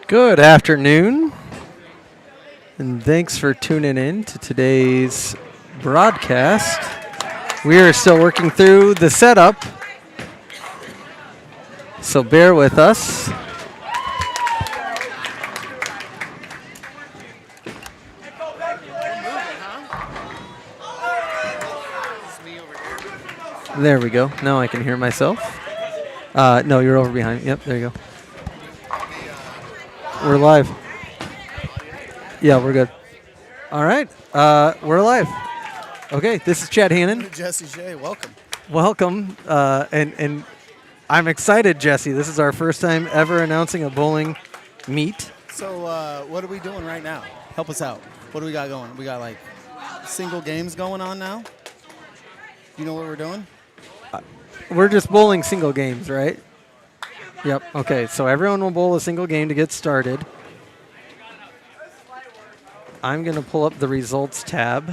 Good afternoon, and thanks for tuning in to today's broadcast. We are still working through the setup, so bear with us. There we go. Now I can hear myself. No, you're over behind. Yep, there you go. We're live. Yeah, we're good. All right, we're live. Okay, this is Chad Hannon. Jesse Shea, welcome. Welcome, and I'm excited, Jesse. This is our first time ever announcing a bowling meet. So what are we doing right now? Help us out. What do we got going? We got like single games going on now? You know what we're doing? We're just bowling single games, right? Yep. Okay, so everyone will bowl a single game to get started. I'm going to pull up the results tab.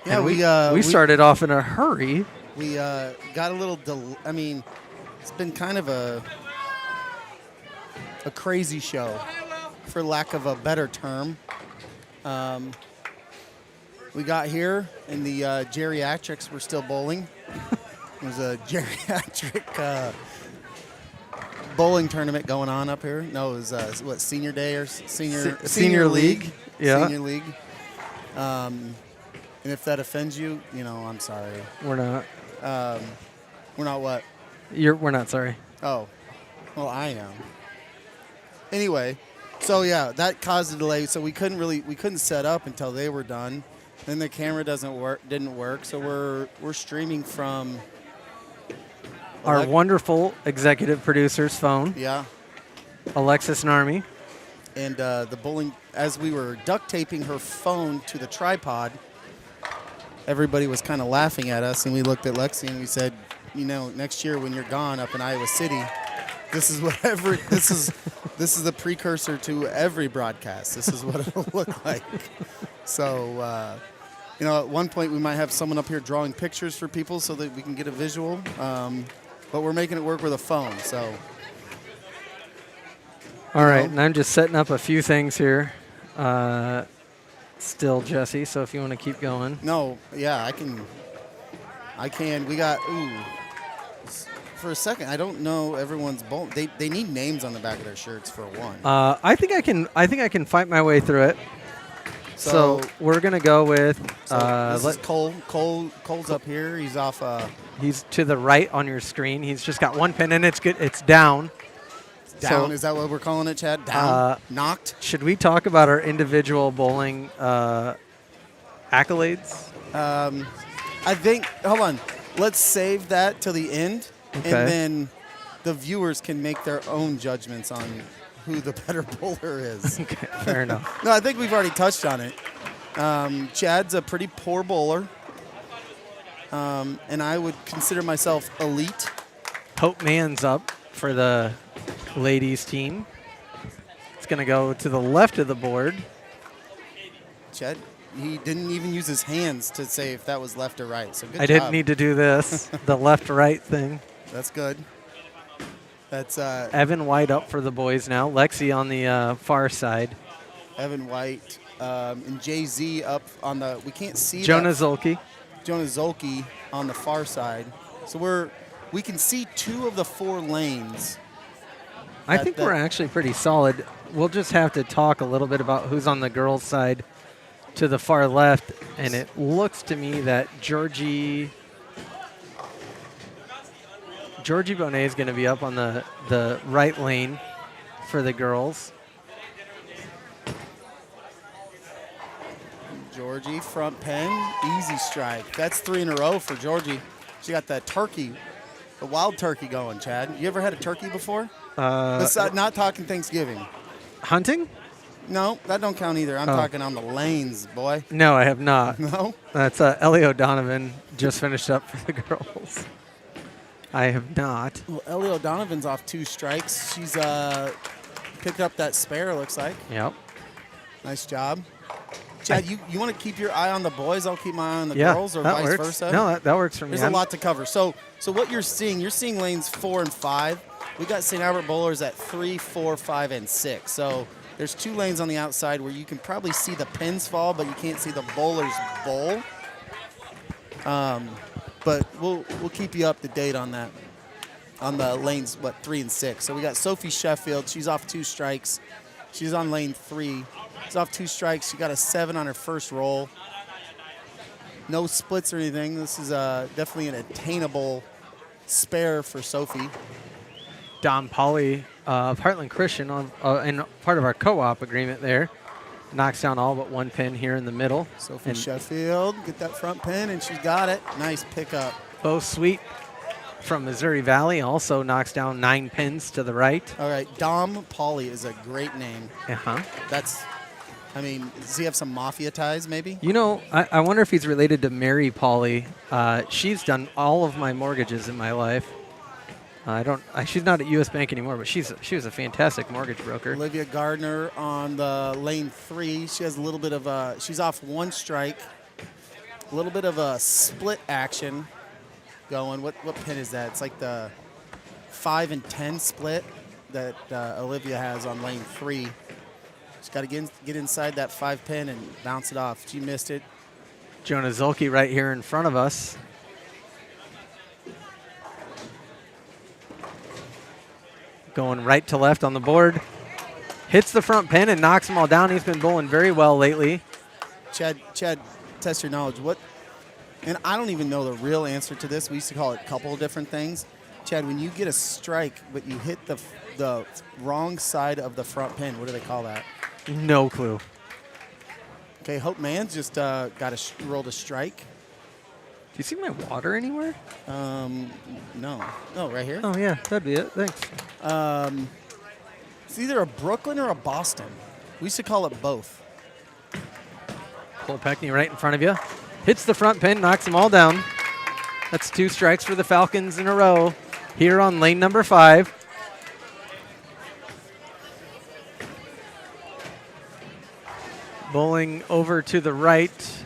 Yeah, and we started off in a hurry. We got a little it's been kind of a crazy show, for lack of a better term. We got here, and the geriatrics were still bowling. It was a geriatric bowling tournament going on up here. No, it was what, senior day or senior league? Yeah. Senior league. And if that offends you, I'm sorry. We're not. We're not what? We're not sorry. Oh, well, I am. Anyway, so yeah, that caused a delay. So we couldn't set up until they were done. Then the camera didn't work. So we're streaming from our wonderful executive producer's phone. Yeah. Alexis Narmi. And the bowling, as we were duct taping her phone to the tripod, everybody was kind of laughing at us, and we looked at Lexi and we said, next year when you're gone up in Iowa City, this is this is the precursor to every broadcast. This is what it'll look like. So, at one point we might have someone up here drawing pictures for people so that we can get a visual. But we're making it work with a phone. So. All right, and I'm just setting up a few things here. Still, Jesse, so if you want to keep going. No, yeah, I can. We got, for a second, I don't know everyone's bowl. They need names on the back of their shirts for one. I think I can fight my way through it. So we're going to go with... this is Cole. Cole's up here. He's off... he's to the right on your screen. He's just got one pin, and it's good. It's down. Down, is that what we're calling it, Chad? Down? Knocked? Should we talk about our individual bowling accolades? I think, hold on, let's save that till the end, okay. And then the viewers can make their own judgments on who the better bowler is. Okay, fair enough. No, I think we've already touched on it. Chad's a pretty poor bowler, and I would consider myself elite. Hope Mann's up for the ladies team. It's going to go to the left of the board. Chad, he didn't even use his hands to say if that was left or right. So good job. I didn't need to do this, the left-right thing. That's good. That's Evan White up for the boys now. Lexi on the far side. Evan White and Jay-Z up on the, we can't see Jonah Zolke. Jonah Zolke on the far side. So we can see two of the four lanes. I think we're actually pretty solid. We'll just have to talk a little bit about who's on the girls' side to the far left, and it looks to me that Georgie Bonet is going to be up on the right lane for the girls. Georgie, front pen, easy strike. That's 3 in a row for Georgie. She got that turkey, the wild turkey going, Chad. You ever had a turkey before? Not talking Thanksgiving. Hunting? No, that don't count either. I'm talking on the lanes, boy. No, I have not. No? That's Ellie O'Donovan just finished up for the girls. I have not. Well, Ellie O'Donovan's off 2 strikes. She's picked up that spare, looks like. Yep. Nice job. Chad, you want to keep your eye on the boys? I'll keep my eye on the girls, or vice versa? No, that works for me. There's a lot to cover. So what you're seeing lanes 4 and 5. We got St. Albert bowlers at 3, 4, 5, and 6. So there's 2 lanes on the outside where you can probably see the pins fall, but you can't see the bowlers bowl. But we'll keep you up to date on that, on the lanes, 3 and 6. So we got Sophie Sheffield. She's off 2 strikes. She's on lane 3. She's off 2 strikes. She got a 7 on her first roll. No splits or anything. This is definitely an attainable spare for Sophie. Don Polly of Heartland Christian, and part of our co-op agreement there, knocks down all but 1 pin here in the middle. Sophie Sheffield, get that front pin, and she's got it. Nice pickup. Bo Sweet from Missouri Valley also knocks down 9 pins to the right. All right, Dom Polly is a great name. Uh-huh. Does he have some mafia ties maybe? You know, I wonder if he's related to Mary Polly. She's done all of my mortgages in my life. She's not at U.S. Bank anymore, but she was a fantastic mortgage broker. Olivia Gardner on the lane 3. She has a little bit of she's off 1 strike. A little bit of a split action going. What pin is that? It's like the 5 and 10 split that Olivia has on lane 3. She's got to get inside that 5 pin and bounce it off. She missed it. Jonah Zulke right here in front of us. Going right to left on the board. Hits the front pin and knocks them all down. He's been bowling very well lately. Chad, test your knowledge. And I don't even know the real answer to this. We used to call it a couple of different things. Chad, when you get a strike, but you hit the wrong side of the front pin, what do they call that? No clue. Okay, Hope Mann's just rolled a strike. Do you see my water anywhere? No. Oh, right here? Oh, yeah, that'd be it. Thanks. It's either a Brooklyn or a Boston. We used to call it both. Cole Peckney right in front of you. Hits the front pin, knocks them all down. That's 2 strikes for the Falcons in a row here on lane number 5. Bowling over to the right.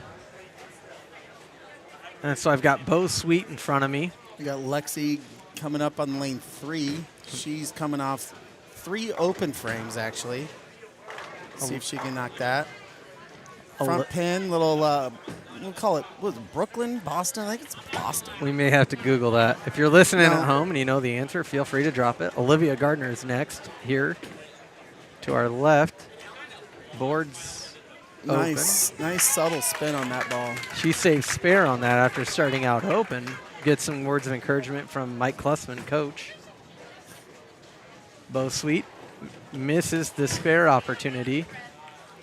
And so I've got Bo Sweet in front of me. We got Lexi coming up on lane 3. She's coming off 3 open frames, actually. See if she can knock that. Front pin, little, we'll call it, what is it, Brooklyn, Boston? I think it's Boston. We may have to Google that. If you're listening at home and you know the answer, feel free to drop it. Olivia Gardner is next here to our left. Boards open. Nice subtle spin on that ball. She saved spare on that after starting out open. Get some words of encouragement from Mike Klussman, coach. Bo Sweet misses the spare opportunity.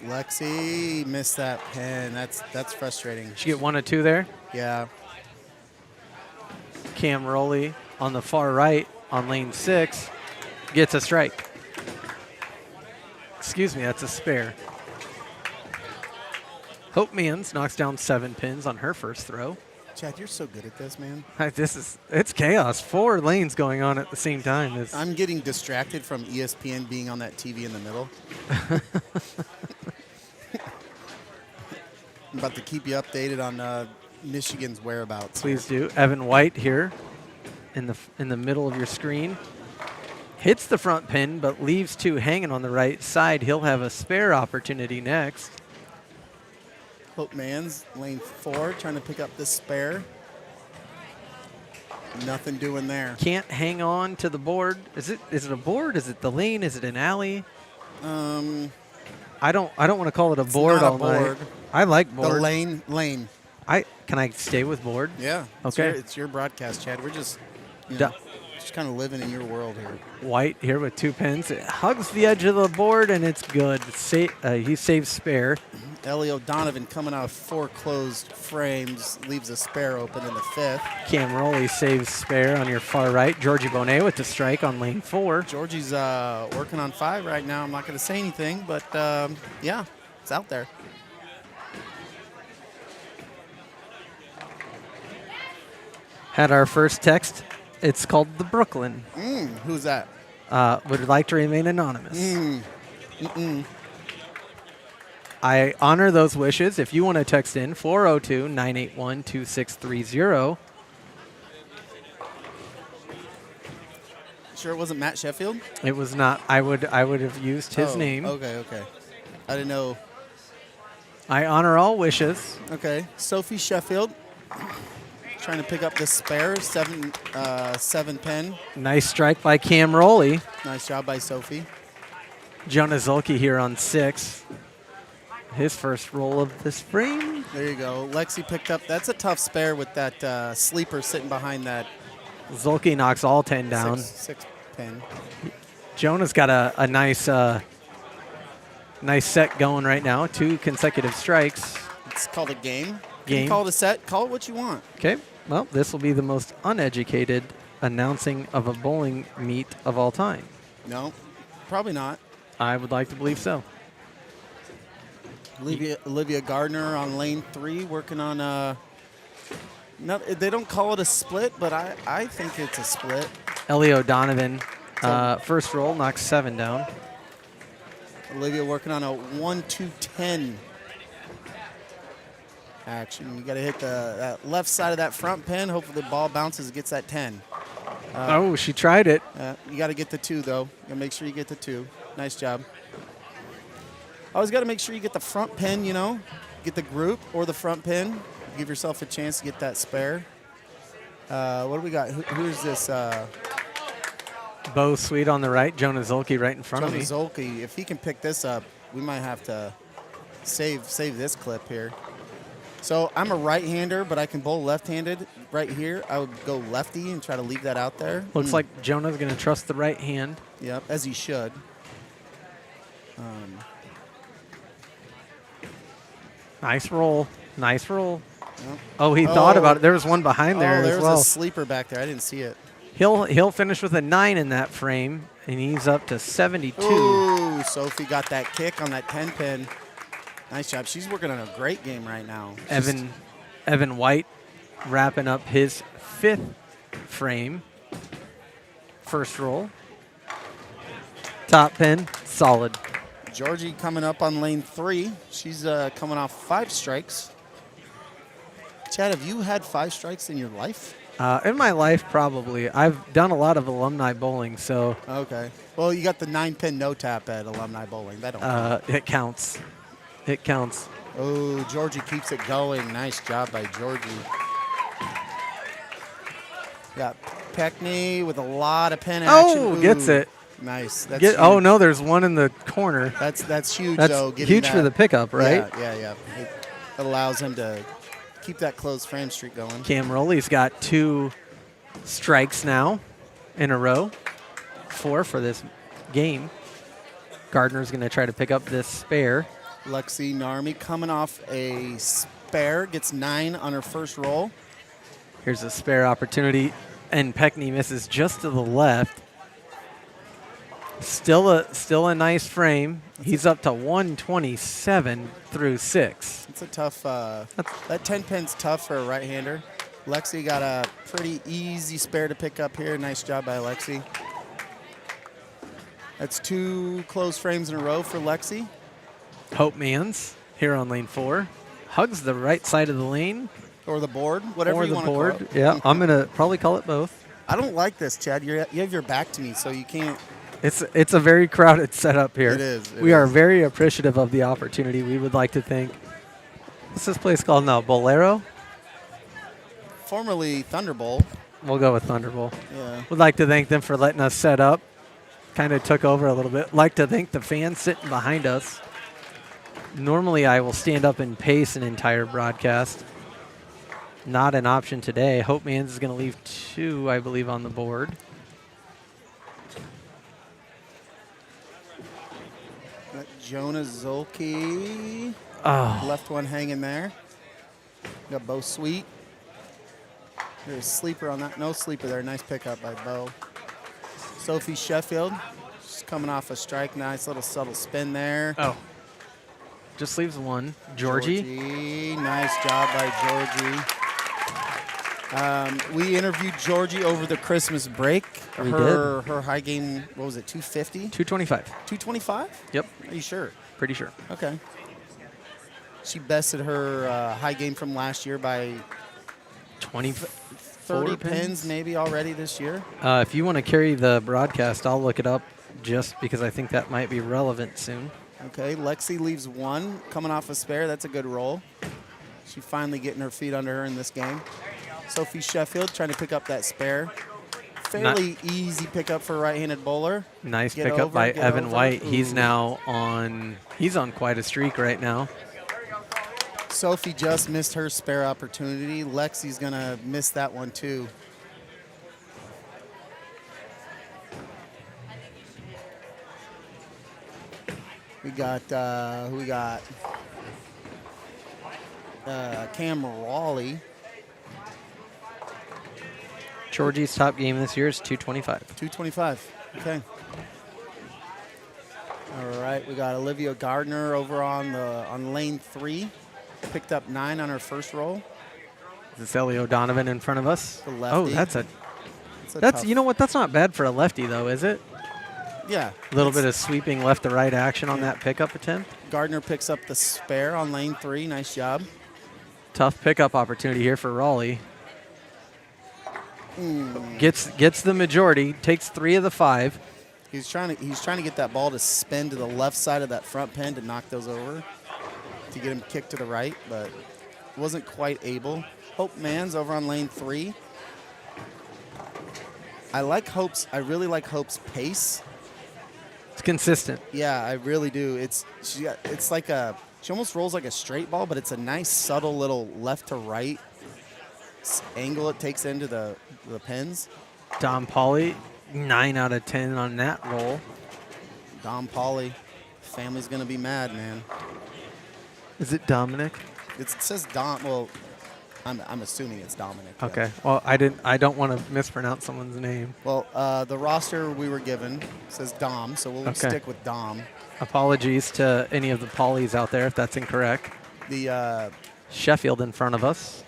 Lexi missed that pin. That's frustrating. She get 1 or 2 there. Yeah. Cam Rowley on the far right on lane 6 gets a strike. Excuse me, that's a spare. Hope Mans knocks down 7 pins on her first throw. Chad, you're so good at this, man. It's chaos. 4 lanes going on at the same time. I'm getting distracted from ESPN being on that TV in the middle. I'm about to keep you updated on Michigan's whereabouts. Please do. Evan White here in the middle of your screen. Hits the front pin, but leaves 2 hanging on the right side. He'll have a spare opportunity next. Hope Mans, lane 4, trying to pick up this spare. Nothing doing there. Can't hang on to the board. Is it a board? Is it the lane? Is it an alley? I don't want to call it a board all night. I like board. The lane. Can I stay with board? Yeah. Okay. It's your broadcast, Chad. We're just just kind of living in your world here. White here with 2 pins. It hugs the edge of the board, and it's good. He saves spare. Ellie O'Donovan coming out of 4 closed frames, leaves a spare open in the 5th. Cam Rowley saves spare on your far right. Georgie Bonet with the strike on lane 4. Georgie's working on 5 right now. I'm not going to say anything, but yeah, it's out there. Had our first text. It's called the Brooklyn. Who's that? Would like to remain anonymous. I honor those wishes. If you want to text in, 402-981-2630. Sure it wasn't Matt Sheffield? It was not. I would have used his name. Okay. I didn't know. I honor all wishes. Okay. Sophie Sheffield trying to pick up the spare 7 pin. Nice strike by Cam Rowley. Nice job by Sophie. Jonah Zulke here on 6. His first roll of this frame. There you go. Lexi picked up. That's a tough spare with that sleeper sitting behind that Zulke knocks all 10 down. six pin. Jonah's got a nice nice set going right now. 2 consecutive strikes. It's called a game. You Game. can call it a set. Call it what you want. Okay. Well, this will be the most uneducated announcing of a bowling meet of all time. No, probably not. I would like to believe so. Olivia Gardner on lane 3 working on they don't call it a split, but I think it's a split. Ellie O'Donovan, first roll, knocks 7 down. Olivia working on a 1-2-10 action. You got to hit that left side of that front pin. Hopefully the ball bounces and gets that 10. Oh, she tried it. You got to get the 2, though. You got to make sure you get the 2. Nice job. Always got to make sure you get the front pin, get the group or the front pin. Give yourself a chance to get that spare. What do we got? Who's this? Bo Sweet on the right, Jonah Zulke right in front Jonah of me. Zulke. If he can pick this up, we might have to save this clip here. So I'm a right-hander, but I can bowl left-handed. Right here, I would go lefty and try to leave that out there. Looks like Jonah's going to trust the right hand. Yep, as he should. Nice roll. Nice roll. Yep. Oh, he thought about it. There was one behind there there's as well. a sleeper back there. I didn't see it. He'll finish with a 9 in that frame, and he's up to 72. Ooh, Sophie got that kick on that 10 pin. Nice job. She's working on a great game right now. Evan White wrapping up his 5th frame. First roll. Top pin, solid. Georgie coming up on lane 3. She's coming off 5 strikes. Chad, have you had 5 strikes in your life? In my life, probably. I've done a lot of alumni bowling, so. Okay. Well, you got the 9-pin no tap at alumni bowling. That don't count. It counts. It counts. Oh, Georgie keeps it going. Nice job by Georgie. Got Peckney with a lot of pin action. Oh, gets it. Nice. That's huge. Oh no, there's one in the corner. That's huge. That's though. Huge for the pickup, right? Yeah. It allows him to keep that closed frame streak going. Cam Rowley's got 2 strikes now in a row. 4 for this game. Gardner's going to try to pick up this spare. Lexi Narmi coming off a spare, gets 9 on her first roll. Here's a spare opportunity, and Peckney misses just to the left. Still a nice frame. He's up to 127 through 6. It's a tough. That 10 pin's tough for a right-hander. Lexi got a pretty easy spare to pick up here. Nice job by Lexi. That's 2 closed frames in a row for Lexi. Hope Mans here on lane 4 hugs the right side of the lane. Or the board, whatever you want to call it. Yeah, I'm going to probably call it both. I don't like this, Chad. You have your back to me, so you can't. It's a very crowded setup here. It is. We are very appreciative of the opportunity. We would like to thank, what's this place called now? Bolero? Formerly Thunderbolt. We'll go with Thunderbolt. Yeah. Would like to thank them for letting us set up. Kind of took over a little bit. Like to thank the fans sitting behind us. Normally I will stand up and pace an entire broadcast. Not an option today. Hope Mans is going to leave 2, I believe, on the board. Got Jonah Zulke. Oh. Left one hanging there. Got Bo Sweet. There's a sleeper on that. No sleeper there. Nice pickup by Bo. Sophie Sheffield. She's coming off a strike. Nice little subtle spin there. Oh. Just leaves 1. Georgie. Nice job by Georgie. We interviewed Georgie over the Christmas break. We did. Her high game, what was it, 250? 225. 225? Yep. Are you sure? Pretty sure. Okay. She bested her high game from last year by 20. 30 pins maybe already this year. If you want to carry the broadcast, I'll look it up just because I think that might be relevant soon. Okay, Lexi leaves 1, coming off a spare. That's a good roll. She finally getting her feet under her in this game. Sophie Sheffield trying to pick up that spare. Fairly easy pickup for a right-handed bowler. Nice pickup by Evan White. Ooh. He's now on quite a streak right now. Sophie just missed her spare opportunity. Lexi's going to miss that one too. We got, who we got? Cam Raleigh. Georgie's top game this year is 225. 225, okay. All right, we got Olivia Gardner over on lane 3. Picked up 9 on her first roll. Is this Ellie O'Donovan in front of us? The lefty. Oh, that's tough. you know what? That's not bad for a lefty though, is it? Yeah. A little bit of sweeping left to right action on that pickup attempt. Gardner picks up the spare on lane 3. Nice job. Tough pickup opportunity here for Raleigh. Gets the majority. Takes 3 of the 5. He's trying to get that ball to spin to the left side of that front pin to knock those over, to get him kicked to the right, but wasn't quite able. Hope Mans over on lane 3. I really like Hope's pace. It's consistent. Yeah, I really do. She almost rolls like a straight ball, but it's a nice subtle little left to right angle it takes into the pins. Dom Pauly, 9 out of 10 on that roll. Dom Pauly, family's gonna be mad, man. Is it Dominic? It says Dom. Well, I'm assuming it's Dominic. Yeah. Okay. Well, I don't want to mispronounce someone's name. Well, the roster we were given says Dom, so we'll stick with Dom. Apologies to any of the Paulies out there if that's incorrect. The Sheffield in front of us.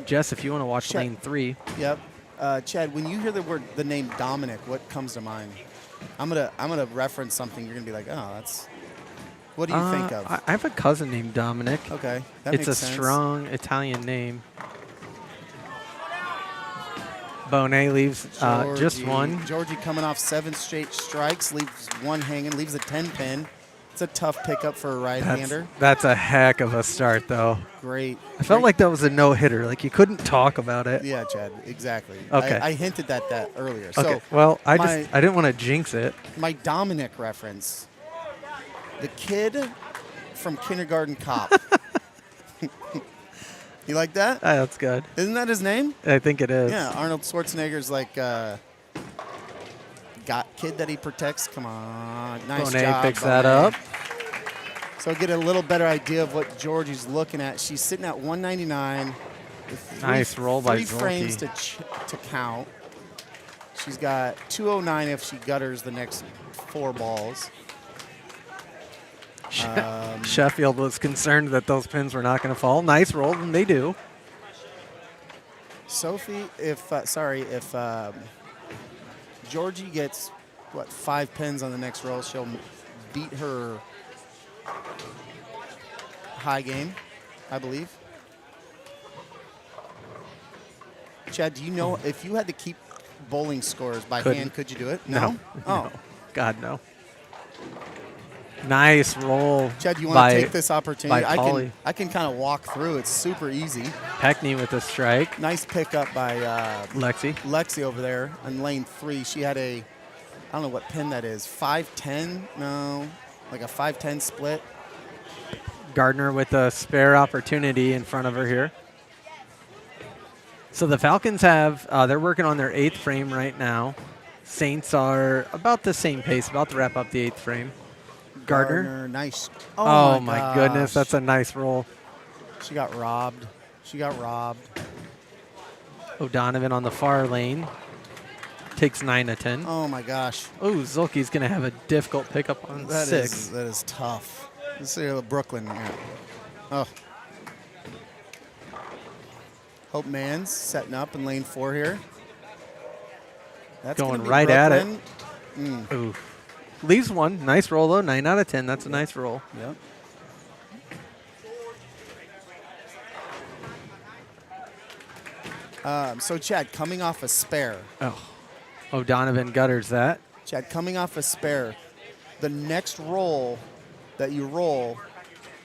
Jess, if you want to watch lane 3. Yep. Chad, when you hear the name Dominic, what comes to mind? I'm gonna reference something. You're gonna be like, oh, that's. What do you think of? I have a cousin named Dominic. Okay, that it's makes a sense. strong Italian name. Bonet leaves just 1. Georgie coming off 7 straight strikes, leaves 1 hanging, leaves a 10 pin. It's a tough pickup for a right-hander. That's a heck of a start, though. Great. I felt like that was a no-hitter. Like you couldn't talk about it. Yeah, Chad, exactly. Okay. I hinted at that earlier. Okay. So well, I didn't want to jinx it. My Dominic reference. The kid from Kindergarten Cop. You like that? That's good. Isn't that his name? I think it is. Yeah, Arnold Schwarzenegger's like kid that he protects. Come on, nice Bonet job. picks that up. So get a little better idea of what Georgie's looking at. She's sitting at 199. Nice roll by 3 frames to count. She's got 209 if she gutters the next 4 balls. Sheffield was concerned that those pins were not going to fall. Nice roll, and they do. Sophie, if Georgie gets, 5 pins on the next roll, she'll beat her high game, I believe. Chad, do you know if you had to keep bowling scores by hand, could you do it? No. Oh. God, no. Nice roll. Chad, you want to take this opportunity? By I can kind of walk through. It's super easy. Peckney with a strike. Nice pickup by Lexi over there on lane 3. She had I don't know what pin that is. 5-10? No, like a 5-10 split. Gardner with a spare opportunity in front of her here. So the Falcons they're working on their 8th frame right now. Saints are about the same pace, about to wrap up the 8th frame. Gardner, nice. Oh my goodness, that's a nice roll. She got robbed. O'Donovan on the far lane. Takes 9 of 10. Oh my gosh. Oh, Zulke's going to have a difficult pickup on 6. That is tough. Let's see Brooklyn here. Oh. Hope Mans setting up in lane 4 here. That's going right Brooklyn. at it. Ooh. Leaves 1. Nice roll, though. 9 out of 10. That's a nice roll. Yep. So, Chad, coming off a spare. Oh, Donovan gutters that. Chad, coming off a spare, the next roll that you roll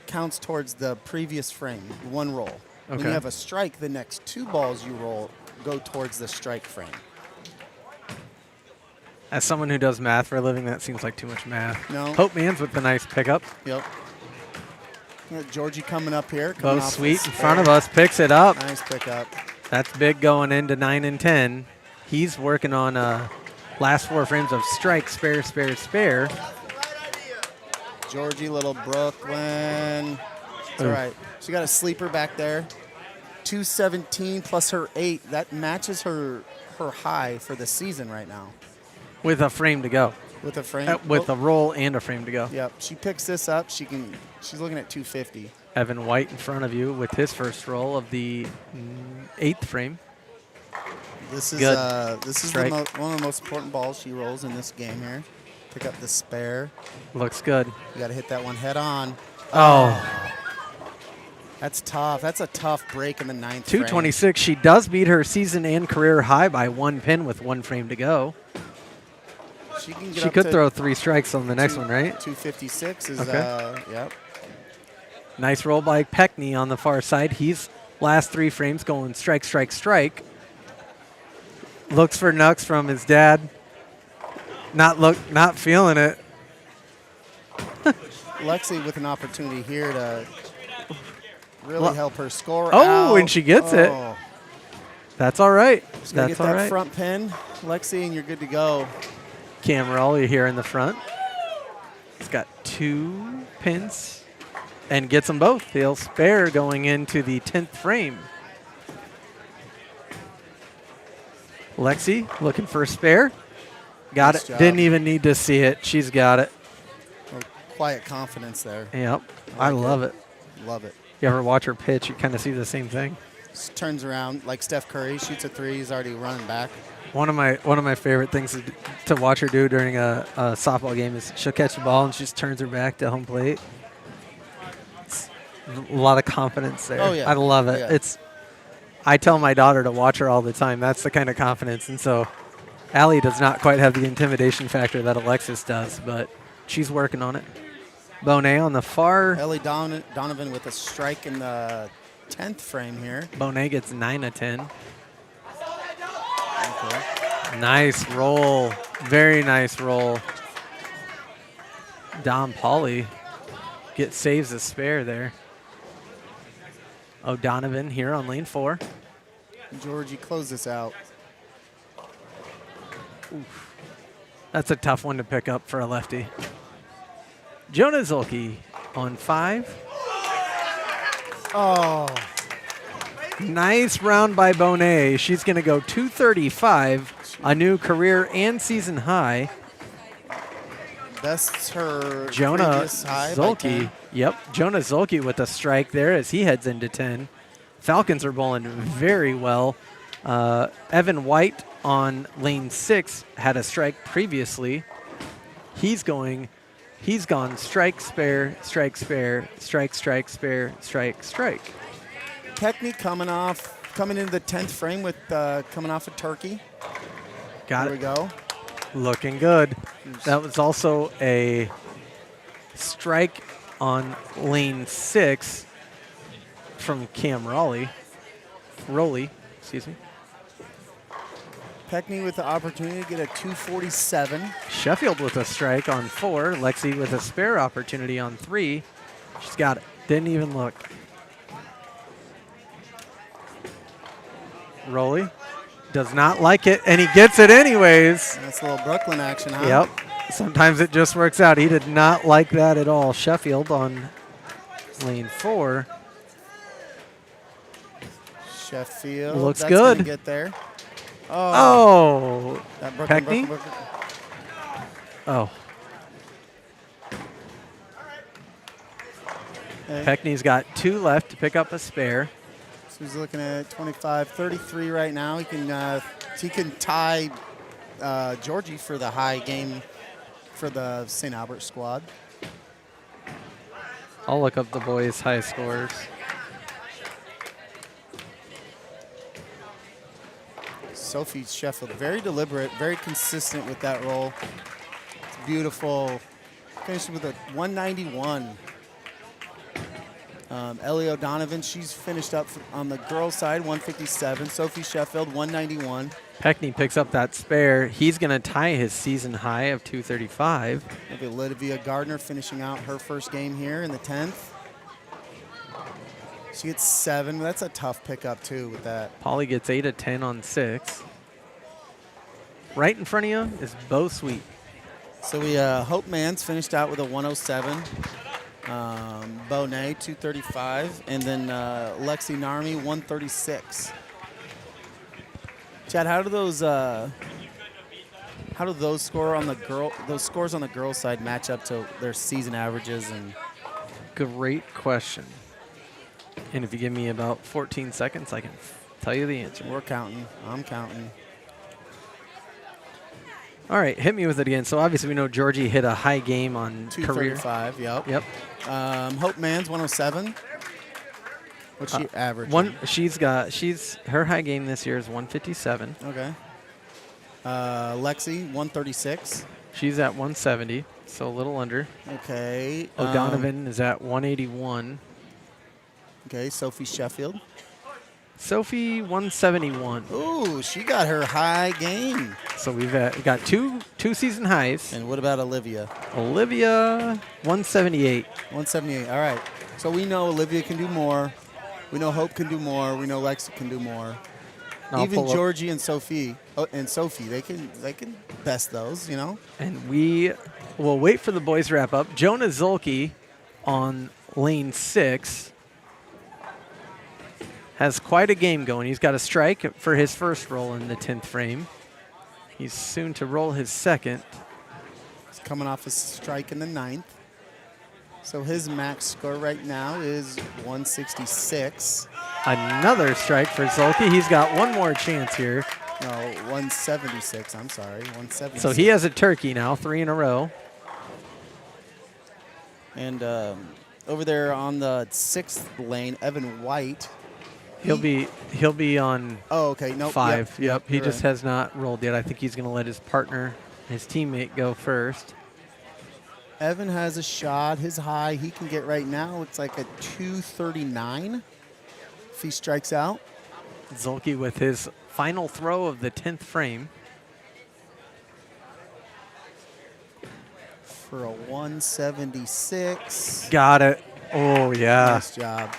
counts towards the previous frame, one roll. When you Okay. have a strike, the next 2 balls you roll go towards the strike frame. As someone who does math for a living, that seems like too much math. No. Hope Man's with the nice pickup. Yep. Georgie coming up here. Bo Sweet in front of us picks it up. Nice pickup. That's big going into 9 and 10. He's working on last 4 frames of strike, spare, spare, spare. Georgie, little Brooklyn. It's all right. She got a sleeper back there. 217 plus her 8. That matches her high for the season right now. With a frame to go. With a frame. With a roll and a frame to go. Yep. She picks this up. She's looking at 250. Evan White in front of you with his first roll of the 8th frame. This is Good. this is Strike. one of the most important balls she rolls in this game here. Pick up the spare. Looks good. You got to hit that one head on. Oh, That's tough. That's a tough break in the 9th frame. 226. She does beat her season and career high by 1 pin with 1 frame to go. She can get She up could to throw 3 strikes on the next one, right? 256 is Okay. yep. Nice roll by Peckney on the far side. He's last 3 frames going strike, strike, strike. Looks for Nux from his dad. Not feeling it. Lexi with an opportunity here to really help her score. Oh, out. and she gets it. Oh. That's all right. Just gotta That's get all that right. front pin, Lexi, and you're good to go. Cameron, you're here in the front. He's got 2 pins and gets them both. He'll spare going into the 10th frame. Lexi looking for a spare. Got Nice it. job. Didn't even need to see it. She's got it. Quiet confidence there. Yep. I love it. Love it. You ever watch her pitch, you kind of see the same thing. Just turns around like Steph Curry, shoots a 3, he's already running back. One of my favorite things to watch her do during a softball game is she'll catch the ball and she just turns her back to home plate. It's a lot of confidence there. Oh, yeah. I love it. Yeah. I tell my daughter to watch her all the time. That's the kind of confidence. And so Allie does not quite have the intimidation factor that Alexis does, but she's working on it. Bonet on the far. Ellie Donovan with a strike in the 10th frame here. Bonet gets 9 of 10. Okay. Nice roll. Very nice roll. Dom Pauly saves a spare there. O'Donovan here on lane 4. Georgie, close this out. That's a tough one to pick up for a lefty. Jonah Zulke on 5. Oh, Nice round by Bonet. She's going to go 235, a new career and season high. that's her Jonah previous high by Zulke. 10. Yep, Jonah Zulke with a strike there as he heads into 10. Falcons are bowling very well. Evan White on lane 6 had a strike previously. He's gone strike, spare, strike, spare, strike, strike, spare, strike, strike. Peckney coming into the 10th frame with coming off a turkey. Got There it. we go. Looking good. That was also a strike on lane 6 from Cam Rowley, excuse me. Peckney with the opportunity to get a 247. Sheffield with a strike on 4. Lexi with a spare opportunity on 3. She's got it. Didn't even look. Rowley does not like it, and he gets it anyways. That's a little Brooklyn action, huh? Yep. Sometimes it just works out. He did not like that at all. Sheffield on lane 4. Sheffield. Looks that's good. Gonna get there. Oh. That Brooklyn, Peckney? Brooklyn. Oh. Okay. Peckney's got 2 left to pick up a spare. So he's looking at 25, 33 right now. He can tie Georgie for the high game for the St. Albert squad. I'll look up the boys' high scores. Sophie Sheffield, very deliberate, very consistent with that roll. It's beautiful. Finished with a 191. Ellie O'Donovan, she's finished up on the girls' side, 157. Sophie Sheffield, 191. Peckney picks up that spare. He's going to tie his season high of 235. Maybe Olivia Gardner finishing out her first game here in the 10th. She gets 7. That's a tough pickup, too, with that. Polly gets 8 of 10 on 6. Right in front of you is Bo Sweet. So we Hope Mans finished out with a 107. Bonet, 235. And then Lexi Narmi, 136. Chad, how do those score on the those scores on the girls' side match up to their season averages? And Great question. And if you give me about 14 seconds, I can tell you the answer. we're counting. I'm counting. All right, hit me with it again. So obviously we know Georgie hit a high game on career. 235. Yep. Yep. Hope Mans, 107. What's she averaging? Her high game this year is 157. Okay. Lexi, 136. She's at 170, so a little under. Okay. O'Donovan is at 181. Okay, Sophie Sheffield. Sophie, 171. Ooh, she got her high game. So we've got two season highs. And what about Olivia? Olivia, 178. 178. All right. So we know Olivia can do more. We know Hope can do more. We know Lexi can do more. Even Georgie and Sophie, they can best those, you know. And we will wait for the boys wrap up. Jonah Zulke on lane 6 has quite a game going. He's got a strike for his first roll in the 10th frame. He's soon to roll his second. He's coming off a strike in the 9th. So his max score right now is 166. Another strike for Zulke. He's got one more chance here. No, 176. I'm sorry, 176. So he has a turkey now, 3 in a row. And over there on the 6th lane, Evan White. He'll be on Oh, okay. Nope. 5. Yep. He just right. has not rolled yet. I think he's going to let his partner, his teammate, go first. Evan has a shot. His high he can get right now, it's like a 239 if he strikes out. Zulke with his final throw of the 10th frame. For a 176. Got it. Oh, yeah. Nice job.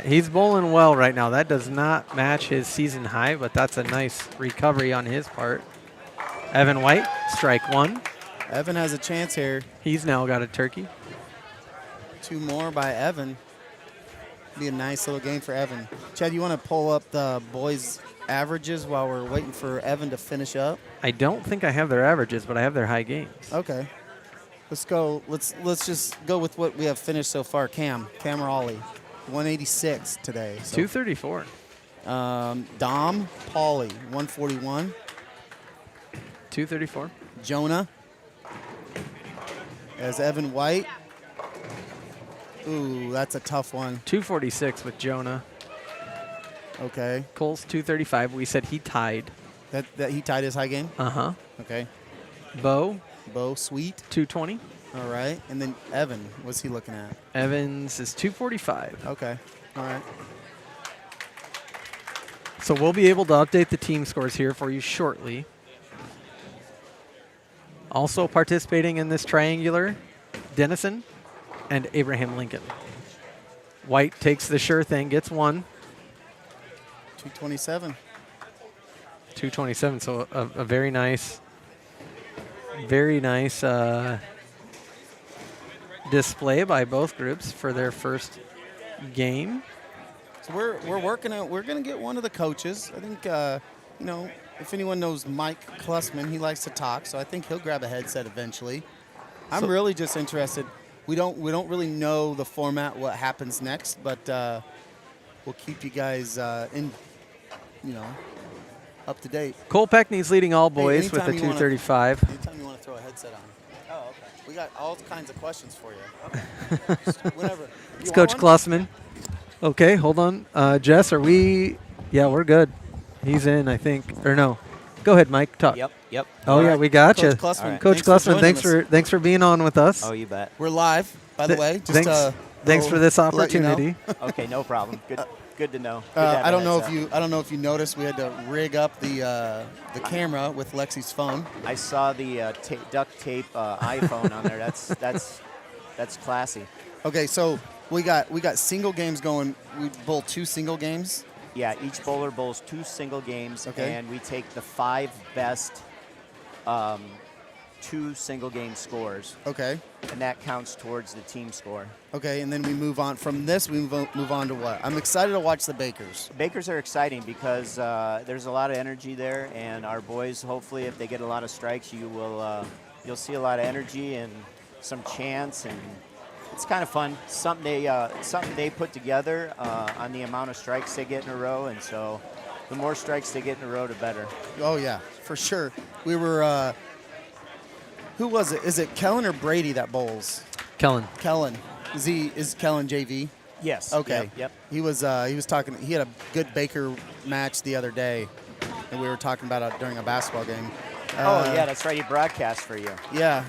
He's bowling well right now. That does not match his season high, but that's a nice recovery on his part. Evan White, strike 1. Evan has a chance here. He's now got a turkey. 2 more by Evan. Be a nice little game for Evan. Chad, you want to pull up the boys' averages while we're waiting for Evan to finish up? I don't think I have their averages, but I have their high games. Okay. Let's go. Let's just go with what we have finished so far. Cam Raleigh, 186 today. So. 234. Dom Pauly, 141. 234. Jonah as Evan White. Ooh, that's a tough one. 246 with Jonah. Okay. Cole's 235. We said he tied. That he tied his high game? Uh-huh. Okay. Bo Sweet. 220. All right. And then Evan, what's he looking at? Evans is 245. Okay. All right. So we'll be able to update the team scores here for you shortly. Also participating in this triangular, Denison and Abraham Lincoln. White takes the sure thing, gets 1. 227. 227, so a very nice display by both groups for their first game. So we're working out. We're going to get one of the coaches. I think, if anyone knows Mike Klussman, he likes to talk, so I think he'll grab a headset eventually. I'm really just interested. We don't really know the format, what happens next, but we'll keep you guys up to date. Cole Peckney's leading all boys with anytime a 235. Anytime you want to throw a headset on. Oh, okay. We got all kinds of questions for you. Okay. Whenever. It's Coach Klussman. Okay, hold on. Jess, are we? Yeah, we're good. He's in, I think. Or no. Go ahead, Mike. Talk. Yep. Oh, All yeah, right. we got you. Coach Klussman, All right. Coach thanks for Klussman, joining us. thanks for being on with us. Oh, you bet. We're live, by the way. Just Thanks for this let you know. opportunity. Okay, no problem. Good to know. Good to have I a don't know heads if you noticed we had to rig up the camera with Lexi's phone. up. I saw the duct tape iPhone on there. That's classy. Okay, so we got single games going. We bowl 2 single games. Yeah, each bowler bowls 2 single games, Okay. and we take the 5 best 2 single game scores, Okay. and that counts towards the team score. Okay, and then we move on from this. We move on to what? I'm excited to watch the Bakers. Bakers are exciting because there's a lot of energy there, and our boys, hopefully, if they get a lot of strikes, you'll see a lot of energy and some chance, and it's kind of fun. Something they put together on the amount of strikes they get in a row, and so the more strikes they get in a row, the better. Oh yeah, for sure. We were. Who was it? Is it Kellen or Brady that bowls? Kellen. Kellen. Is Kellen JV? Yes. Okay. Yep. He was talking. He had a good Baker match the other day, and we were talking about it during a basketball game. Oh yeah, that's right. He broadcasts for you. Yeah.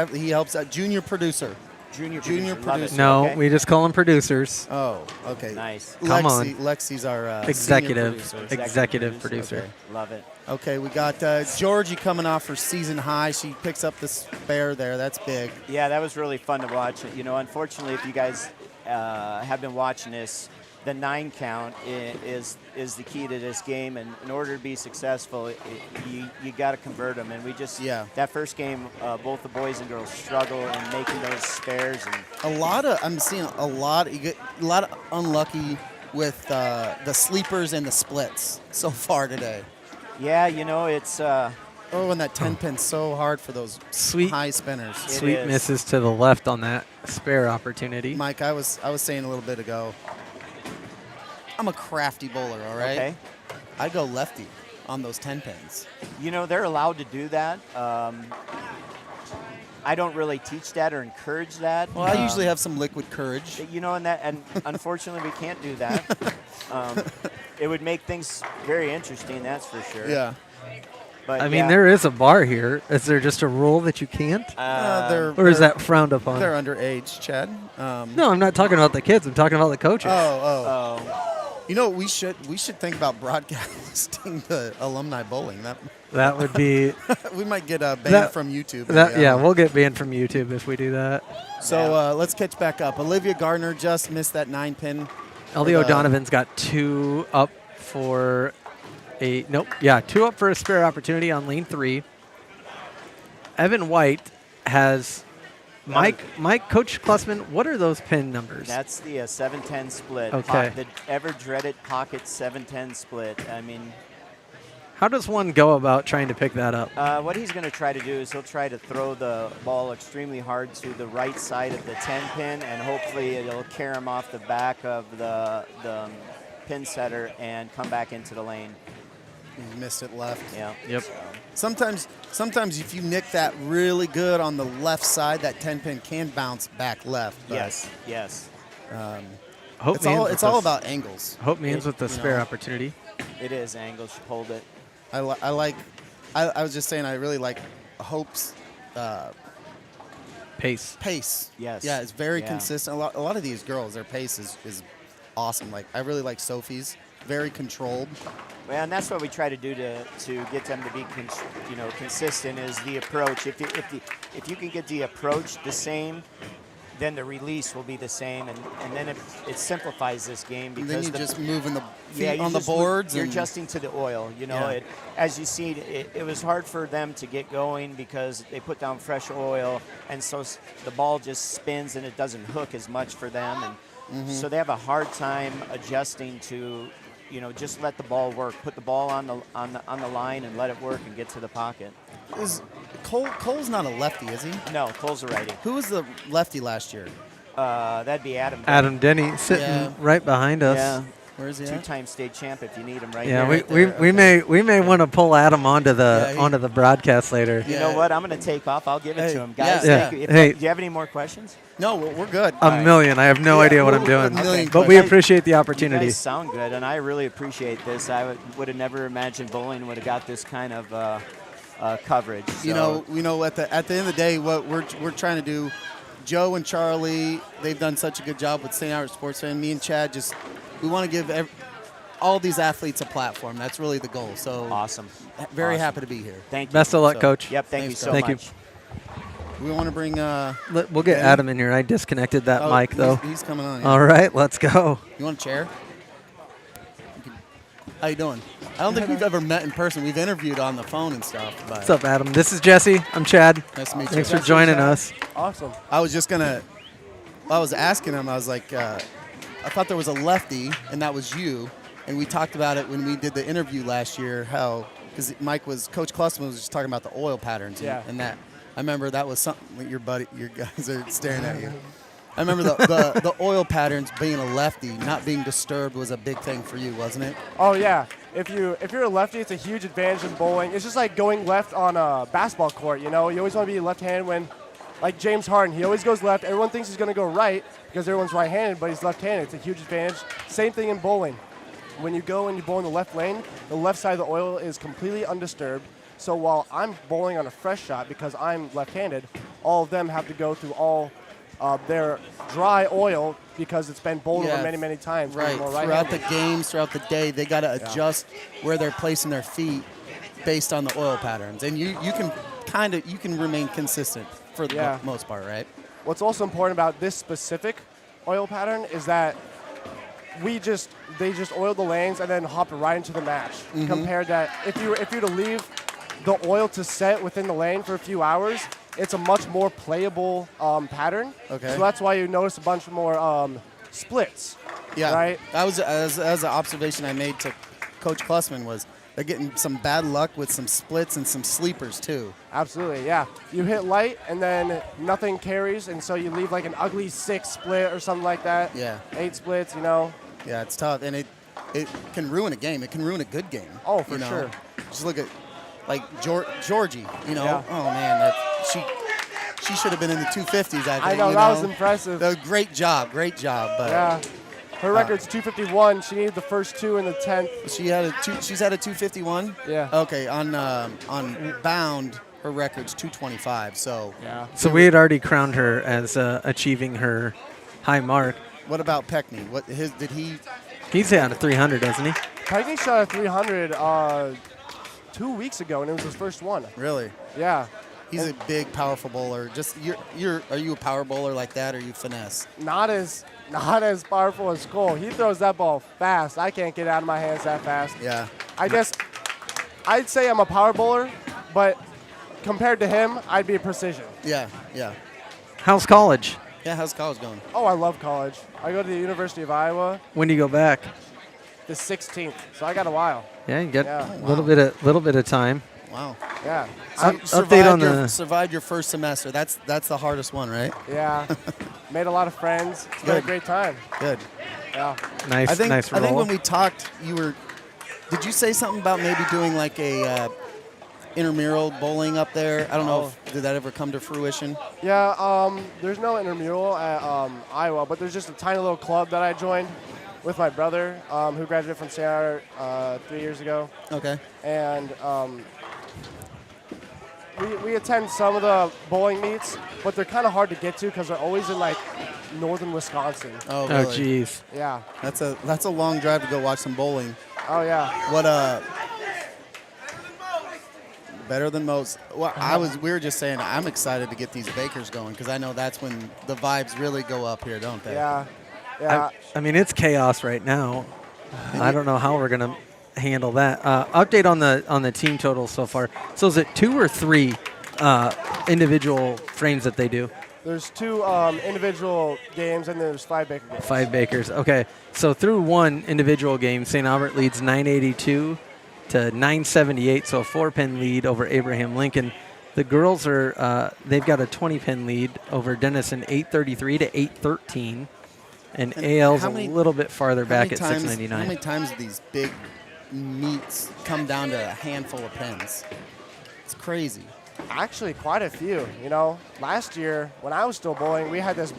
He helps out. Junior producer. Junior Junior producer. Love it. producer. No, Okay. we just call them producers. Oh, okay. Nice. Come on. Lexi's our Executive. senior producer. Executive producer. Okay. Love it. Okay, we got Georgie coming off her season high. She picks up the spare there. That's big. Yeah, that was really fun to watch. You know, unfortunately, if you guys have been watching this, the 9 count is the key to this game, and in order to be successful, you got to convert them. And we just that first game, both the boys and girls struggle in making those spares. And I'm seeing a lot of unlucky with the sleepers and the splits so far today. yeah, you know, it's Oh, and that 10 pin's so hard for those Sweet. high spinners. Sweet is. misses to the left on that spare opportunity. Mike, I was saying a little bit ago, I'm a crafty bowler, all right? okay. I go lefty on those 10 pins. You know, they're allowed to do that. I don't really teach that or encourage that. Well, I usually have some liquid courage. You know, and unfortunately, we can't do that. It would make things very interesting, that's for sure. Yeah. But I mean, there is a bar here. Is there just a rule that you can't? Or is that frowned upon? They're underage, Chad. No, I'm not talking about the kids. I'm talking about the coaches. Oh, You know, we should think about broadcasting the alumni bowling. That would be. We might get banned That- from YouTube. Yeah, we'll get banned from YouTube if we do that. So let's catch back up. Olivia Gardner just missed that 9 pin. LD O'Donovan's got 2 up for a 2 up for a spare opportunity on lane 3. Evan White has Coach Klussman, what are those pin numbers? that's the 7-10 split. Okay. The ever dreaded pocket 7-10 split. I mean, How does one go about trying to pick that up? what he's going to try to do is he'll try to throw the ball extremely hard to the right side of the 10 pin, and hopefully it'll carry him off the back of the pin setter and come back into the lane. He missed it left. Yeah. Yep. Sometimes if you nick that really good on the left side, that 10 pin can bounce back left. But Yes. Hope it's all about angles. Hope means with the spare opportunity. It is. Angle should hold it. I was just saying I really like Hope's Pace. pace. Yes. Yeah, it's very Yeah. consistent. A lot of these girls, their pace is awesome. Like I really like Sophie's. Very controlled. Well, and that's what we try to do to get them to be consistent is the approach. If you can get the approach the same, then the release will be the same, and then it simplifies this game And because then you just moving the feet yeah, you on the just move- boards. You're and adjusting to the oil. You know, Yeah. as you see, it was hard for them to get going because they put down fresh oil, and so the ball just spins and it doesn't hook as much for them, and so they have a hard time adjusting to, just let the ball work. Put the ball on the line and let it work and get to the pocket. Is Cole's not a lefty, is he? No, Cole's a righty. Who was the lefty last year? That'd be Adam. Adam Denny sitting right behind us. Yeah. Where's he at? Two-time state champ if you need him right Yeah, here. we may want to pull Adam onto the broadcast later. You know what? I'm going to take off. I'll give it to him. Guys, yeah. thank you. Hey. Do you have any more questions? No, we're good. A million. I have no idea what I'm doing. million But we questions. appreciate the You opportunity. guys sound good, and I really appreciate this. I would have never imagined bowling would have got this kind of coverage. You know, at the end of the day, what we're trying to do, Joe and Charlie, they've done such a good job with St. Albert Sports Fan. Me and Chad we want to give all these athletes a platform. That's really the goal. So awesome. Very Awesome. happy to be here. Thank you. Best of luck, Coach. Yep, thank you Thanks, so Thank you. much. We want to bring. We'll get Adam in here. I disconnected that mic, though. He's coming on. Yeah. All right, let's go. You want a chair? How you doing? I don't think we've ever met in person. We've interviewed on the phone and stuff. But What's up, Adam? This is Jesse. I'm Chad. Nice to meet you. Thanks for joining us. Awesome. I was just gonna. I was asking him. I was like, I thought there was a lefty, and that was you. And we talked about it when we did the interview last year. How because Coach Klussman was just talking about the oil patterns. Yeah. And that I remember that was something. Your guys are staring at you. I remember the oil patterns being a lefty, not being disturbed was a big thing for you, wasn't it? Oh yeah. If you're a lefty, it's a huge advantage in bowling. It's just like going left on a basketball court. You know, you always want to be left-handed when, like James Harden, he always goes left. Everyone thinks he's going to go right because everyone's right-handed, but he's left-handed. It's a huge advantage. Same thing in bowling. When you go and you bowl in the left lane, the left side of the oil is completely undisturbed. So while I'm bowling on a fresh shot because I'm left-handed, all of them have to go through all their dry oil because it's been bowled over many, many times. Right. Throughout the games, throughout the day, they got to adjust where they're placing their feet based on the oil patterns. And you can remain consistent for the most part, right? What's also important about this specific oil pattern is that they just oil the lanes and then hop right into the match. Mm-hmm. Compared that if you were to leave the oil to set within the lane for a few hours, it's a much more playable pattern. Okay. So that's why you notice a bunch more splits. Yeah. Right. That was as an observation I made to Coach Klussman was they're getting some bad luck with some splits and some sleepers too. Absolutely, yeah. You hit light and then nothing carries, and so you leave like an ugly 6 split or something like that. Yeah. 8 splits, you know. Yeah, it's tough, and it can ruin a game. It can ruin a good game. Oh, for you know? sure. Just look at like Georgie. You know, Yeah. oh man, she should have been in the 250s. I think. I know, that was impressive. Great job. But Yeah. Her record's 251. She needed the first 2 in the 10th. she's had a 251. Yeah. Okay, on bound, her record's 225. So Yeah. So we had already crowned her as achieving her high mark. what about Peckney? Did he? He's at a 300, doesn't he? Peckney shot a 300 2 weeks ago, and it was his first one. Really? Yeah. He's a big, powerful bowler. Just are you a power bowler like that, or are you finesse? Not as powerful as Cole. He throws that ball fast. I can't get it out of my hands that fast. Yeah. I guess I'd say I'm a power bowler, but compared to him, I'd be a precision. Yeah. How's college? Yeah. How's college going? Oh, I love college. I go to the University of Iowa When do you go back? the 16th, so I got a while. Yeah, you got Yeah. a little bit of time. Wow. Yeah. So Update on the. survived your first semester. That's the hardest one, right? Yeah. Made a lot of friends. It's been a Good. great time. Good. Yeah. Nice, I think nice roll. I think when we talked, did you say something about maybe doing like a intramural bowling up there? I don't know did that ever come to fruition? Yeah, there's no intramural at Iowa, but there's just a tiny little club that I joined with my brother, who graduated from St. Albert 3 years ago. Okay. And we attend some of the bowling meets, but they're kind of hard to get to because they're always in like northern Wisconsin. Oh, Oh, really? geez. Yeah. That's a long drive to go watch some bowling. Oh, yeah. What better than most. Well, we were just saying I'm excited to get these bakers going because I know that's when the vibes really go up here, don't they? Yeah. Yeah. I mean, it's chaos right now. I don't know how we're gonna handle that. Update on the team total so far. So is it 2 or 3 individual frames that they do? There's 2 individual games, and there's 5 baker games. 5 bakers. Okay. So through one individual game, St. Albert leads 982 to 978, so a 4-pin lead over Abraham Lincoln. The girls they've got a 20-pin lead over Denison, 833 to 813. And And AL's how a many- little bit farther How back many at times- 699. How many times do these big meets come down to a handful of pins? It's crazy. Actually, quite a few. You know, last year when I was still bowling, we had this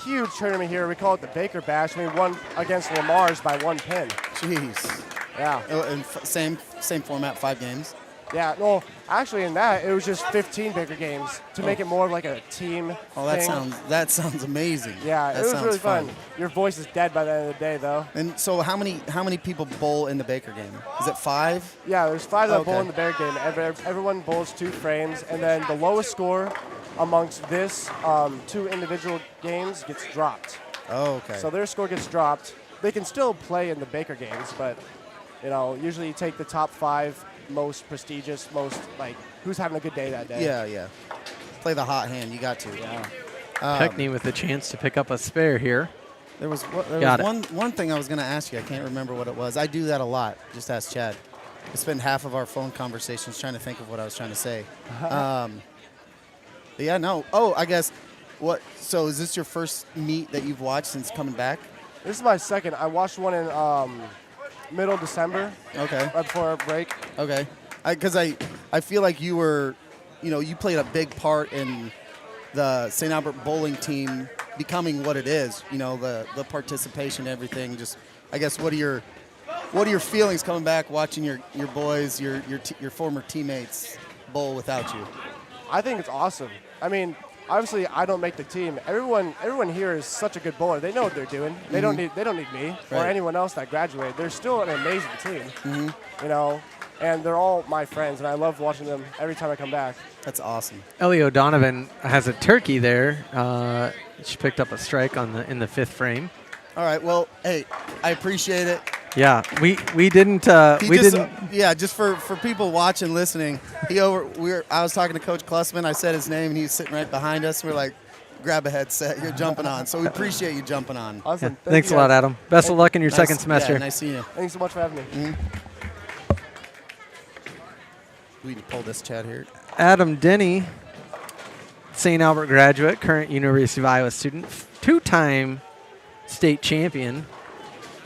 huge tournament here. We call it the Baker Bash. We won against Lamar's by 1 pin. Jeez. Yeah. Oh, and same format, 5 games. Yeah, no, actually in that, it was just 15 bigger games to make it more of like a team Oh, that thing. sounds amazing. Yeah, that it was sounds really fun. Your voice is dead by the end of the day, though. And so, how many people bowl in the Baker game? Is it 5? Yeah, there's 5 that bowl Okay. in the bear game. Everyone bowls 2 frames, and then the lowest score amongst this 2 individual games gets dropped. Oh, okay. So their score gets dropped. They can still play in the Baker games, but you know, usually you take the top 5 most prestigious, most like who's having a good day that day. yeah. Play the hot hand. You got to. Yeah. Peckney with a chance to pick up a spare here. There was Got it. one thing I was going to ask you. I can't remember what it was. I do that a lot. Just ask Chad. I spend half of our phone conversations trying to think of what I was trying to say. But yeah, no. Oh, I guess. What? So is this your first meet that you've watched since coming back? This is my second. I watched one in middle December, Okay. right before our break. Okay. Because I feel like you were, you played a big part in the St. Albert bowling team becoming what it is. The participation, everything. Just, I guess, what are your feelings coming back, watching your boys, your former teammates bowl without you? I think it's awesome. I mean, obviously I don't make the team. Everyone here is such a good bowler. They know what they're doing. They don't need me or Right. anyone else that graduated. They're still an amazing team. Mm-hmm. And they're all my friends, and I love watching them every time I come back. That's awesome. Ellie O'Donovan has a turkey there. She picked up a strike in the 5th frame. All right. Well, hey, I appreciate it. Yeah, we didn't Yeah, just for people watching, listening. I was talking to Coach Klussman. I said his name, and he was sitting right behind us. We're like, grab a headset. You're jumping on. So we appreciate you jumping on. Awesome. Thanks you a lot, guys. Adam. Best of luck in your second semester. Yeah, nice seeing you. Thanks so much for having me. We can pull this chat here. Adam Denny, St. Albert graduate, current University of Iowa student, 2-time state champion.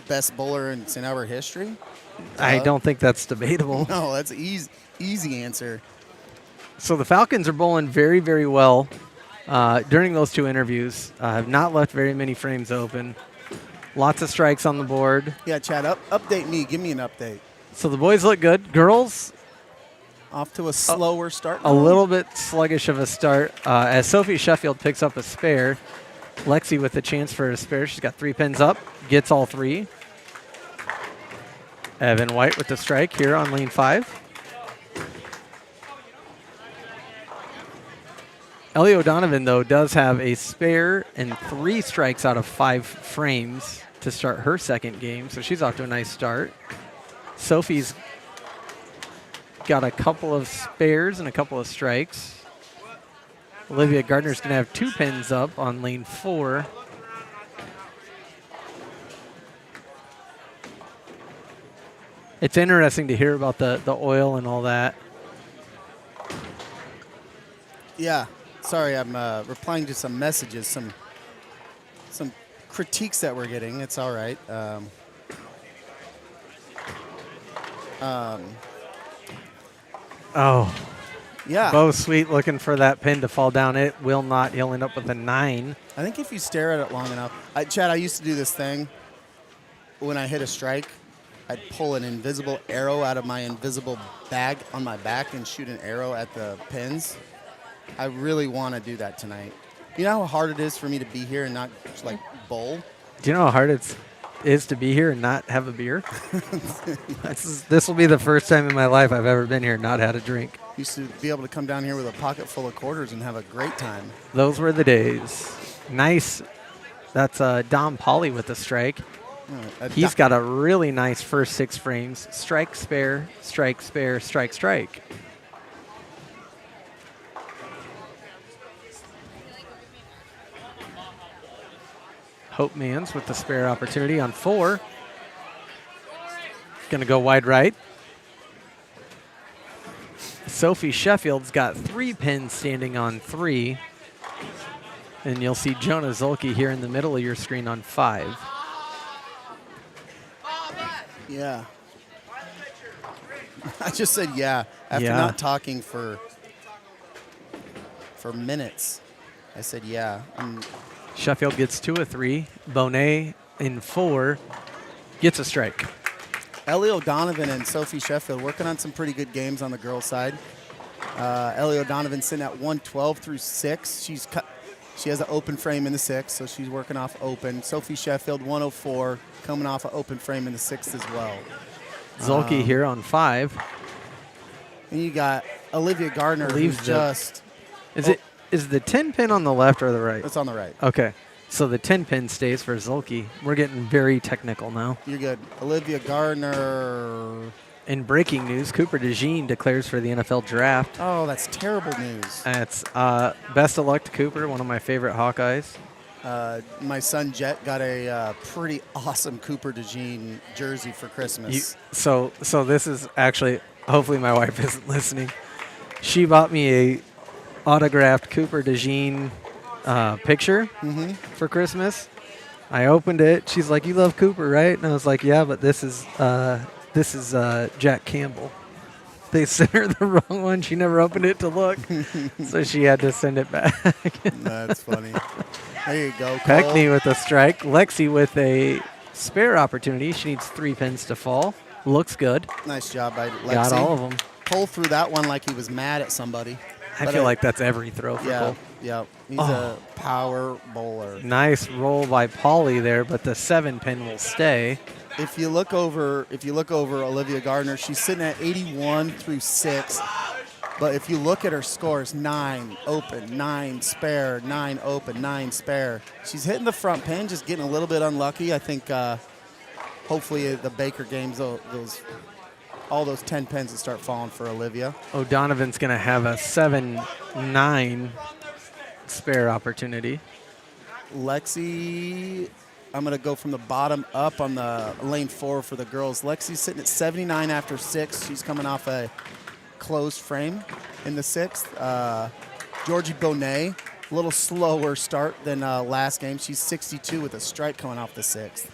Best bowler in St. Albert history? I don't think that's debatable. No, that's an easy answer. So the Falcons are bowling very, very well during those 2 interviews. Have not left very many frames open. Lots of strikes on the board. Yeah, Chad, update me. Give me an update. So the boys look good. Girls, Off to a slower start. a little bit sluggish of a start as Sophie Sheffield picks up a spare. Lexi with the chance for a spare. She's got 3 pins up, gets all 3. Evan White with the strike here on lane 5. Ellie O'Donovan, though, does have a spare and 3 strikes out of 5 frames to start her second game, so she's off to a nice start. Sophie's got a couple of spares and a couple of strikes. Olivia Gardner's going to have 2 pins up on lane 4. It's interesting to hear about the oil and all that. Yeah. Sorry, I'm replying to some messages, some critiques that we're getting. It's all right. Oh, Yeah. Bo Sweet looking for that pin to fall down. It will not. He'll end up with a 9. I think if you stare at it long enough. Chad, I used to do this thing. When I hit a strike, I'd pull an invisible arrow out of my invisible bag on my back and shoot an arrow at the pins. I really want to do that tonight. You know how hard it is for me to be here and not just, bowl? Do you know how hard it is to be here and not have a beer? This will be the first time in my life I've ever been here and not had a drink. Used to be able to come down here with a pocket full of quarters and have a great time. Those were the days. Nice. That's Dom Pauly with the strike. He's got a really nice first 6 frames. Strike, spare, strike, spare, strike, strike. Hope Mans with the spare opportunity on 4. Going to go wide right. Sophie Sheffield's got 3 pins standing on 3. And you'll see Jonah Zolke here in the middle of your screen on 5. Yeah. I just said yeah after Yeah. not talking for minutes. I said yeah. Sheffield gets 2 of 3. Bonet in 4 gets a strike. Ellie O'Donovan and Sophie Sheffield working on some pretty good games on the girls' side. Ellie O'Donovan sitting at 112 through 6. She has an open frame in the 6th, so she's working off open. Sophie Sheffield 104 coming off an open frame in the 6th as well. Zolke here on 5. And you got Olivia Gardner, Leaves who's the- just Is the 10 pin on the left or the right? it's on the right. Okay. So the 10 pin stays for Zolke. We're getting very technical now. You're good. Olivia Gardner. In breaking news, Cooper DeJean declares for the NFL draft. Oh, that's terrible news. That's best of luck to Cooper, one of my favorite Hawkeyes. My son Jet got a pretty awesome Cooper DeJean jersey for Christmas. So this is actually, hopefully my wife isn't listening. She bought me a autographed Cooper DeJean picture for Christmas. I opened it. She's like, "You love Cooper, right?" And I was like, "Yeah, but this is Jack Campbell." They sent her the wrong one. She never opened it to look, so she had to send it back. That's funny. There you go, Cole. Peckney with a strike. Lexi with a spare opportunity. She needs 3 pins to fall. Looks good. Nice job by Lexi. Got all of them. Cole threw that one like he was mad at somebody. I feel like that's every throw for Cole. Yeah. He's a power bowler. Nice roll by Pauly there, but the 7 pin will stay. If you look over Olivia Gardner, she's sitting at 81 through 6. But if you look at her scores, 9 open, 9 spare, 9 open, 9 spare. She's hitting the front pin, just getting a little bit unlucky. I think hopefully the Baker games, all those 10 pins will start falling for Olivia. O'Donovan's going to have a 7-9 spare opportunity. Lexi, I'm going to go from the bottom up on the lane 4 for the girls. Lexi's sitting at 79 after 6. She's coming off a closed frame in the 6th. Georgie Bonet, a little slower start than last game. She's 62 with a strike coming off the 6th.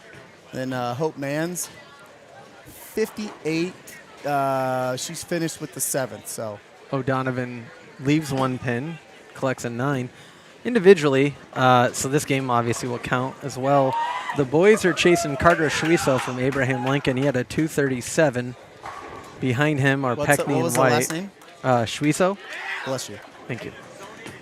Then Hope Mans, 58. She's finished with the 7th. So O'Donovan leaves 1 pin, collects a 9. Individually, so this game obviously will count as well. The boys are chasing Carter Schwieso from Abraham Lincoln. He had a 237. Behind him are what Peckney was and White. the last name? Schwieso. Bless you. Thank you.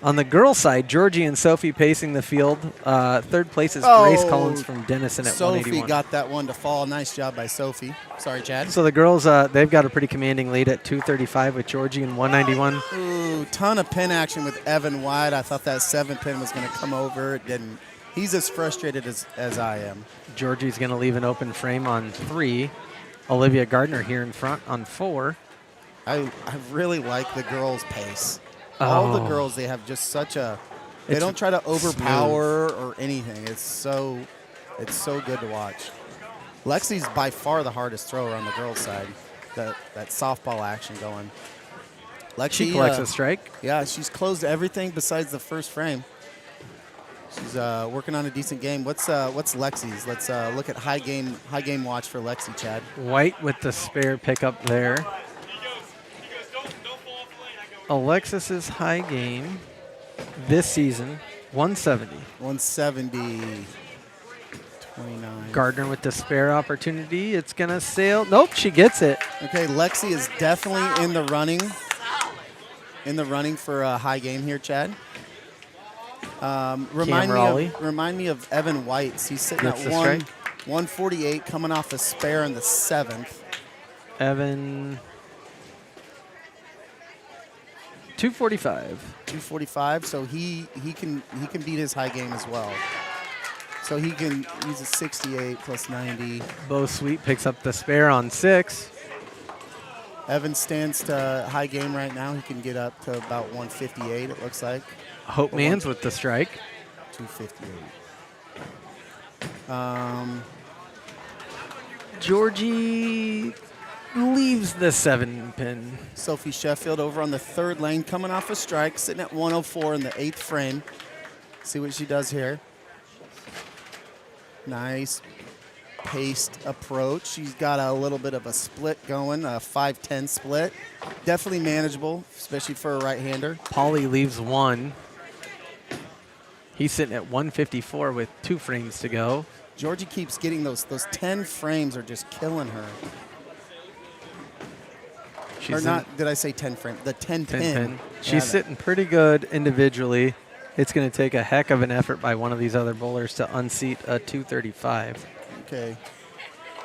On the girls' side, Georgie and Sophie pacing the field. 3rd place is Grace Collins from Denison at Sophie 181. got that one to fall. Nice job by Sophie. Sorry, Chad. So the girls, they've got a pretty commanding lead at 235 with Georgie and 191. Ooh, ton of pin action with Evan White. I thought that 7 pin was going to come over. It didn't. He's as frustrated as I am. Georgie's going to leave an open frame on 3. Olivia Gardner here in front on 4. I really like the girls' pace. All the girls, they have just such a. They don't try to overpower or anything. It's so good to watch. Lexi's by far the hardest thrower on the girls' side. That softball action going. Lexi, She collects a strike. Yeah, she's closed everything besides the first frame. She's working on a decent game. What's Lexi's? Let's look at high game watch for Lexi, Chad. White with the spare pickup there. Alexis's high game this season, 170. 170. 29. Gardner with the spare opportunity. It's going to sail. Nope, she gets it. Okay, Lexi is definitely in the running. In the running for a high game here, Chad. Remind me of Evan White. He's sitting Gets at the strike. 148, coming off a spare in the 7th. Evan, 245. 245. So he can beat his high game as well. So he's a 68 plus 90. Bo Sweet picks up the spare on 6. Evan stands to high game right now. He can get up to about 158, it looks like. Hope Mans with the strike. 258. Georgie leaves the 7 pin. Sophie Sheffield over on the 3rd lane, coming off a strike, sitting at 104 in the 8th frame. See what she does here. Nice paced approach. She's got a little bit of a split going, a 5-10 split. Definitely manageable, especially for a right-hander. Pauly leaves one. He's sitting at 154 with 2 frames to go. Georgie keeps getting those 10 frames are just killing her. She's or not, did I say 10 frame? The 10 pin. She's sitting pretty good individually. It's going to take a heck of an effort by one of these other bowlers to unseat a 235. Okay.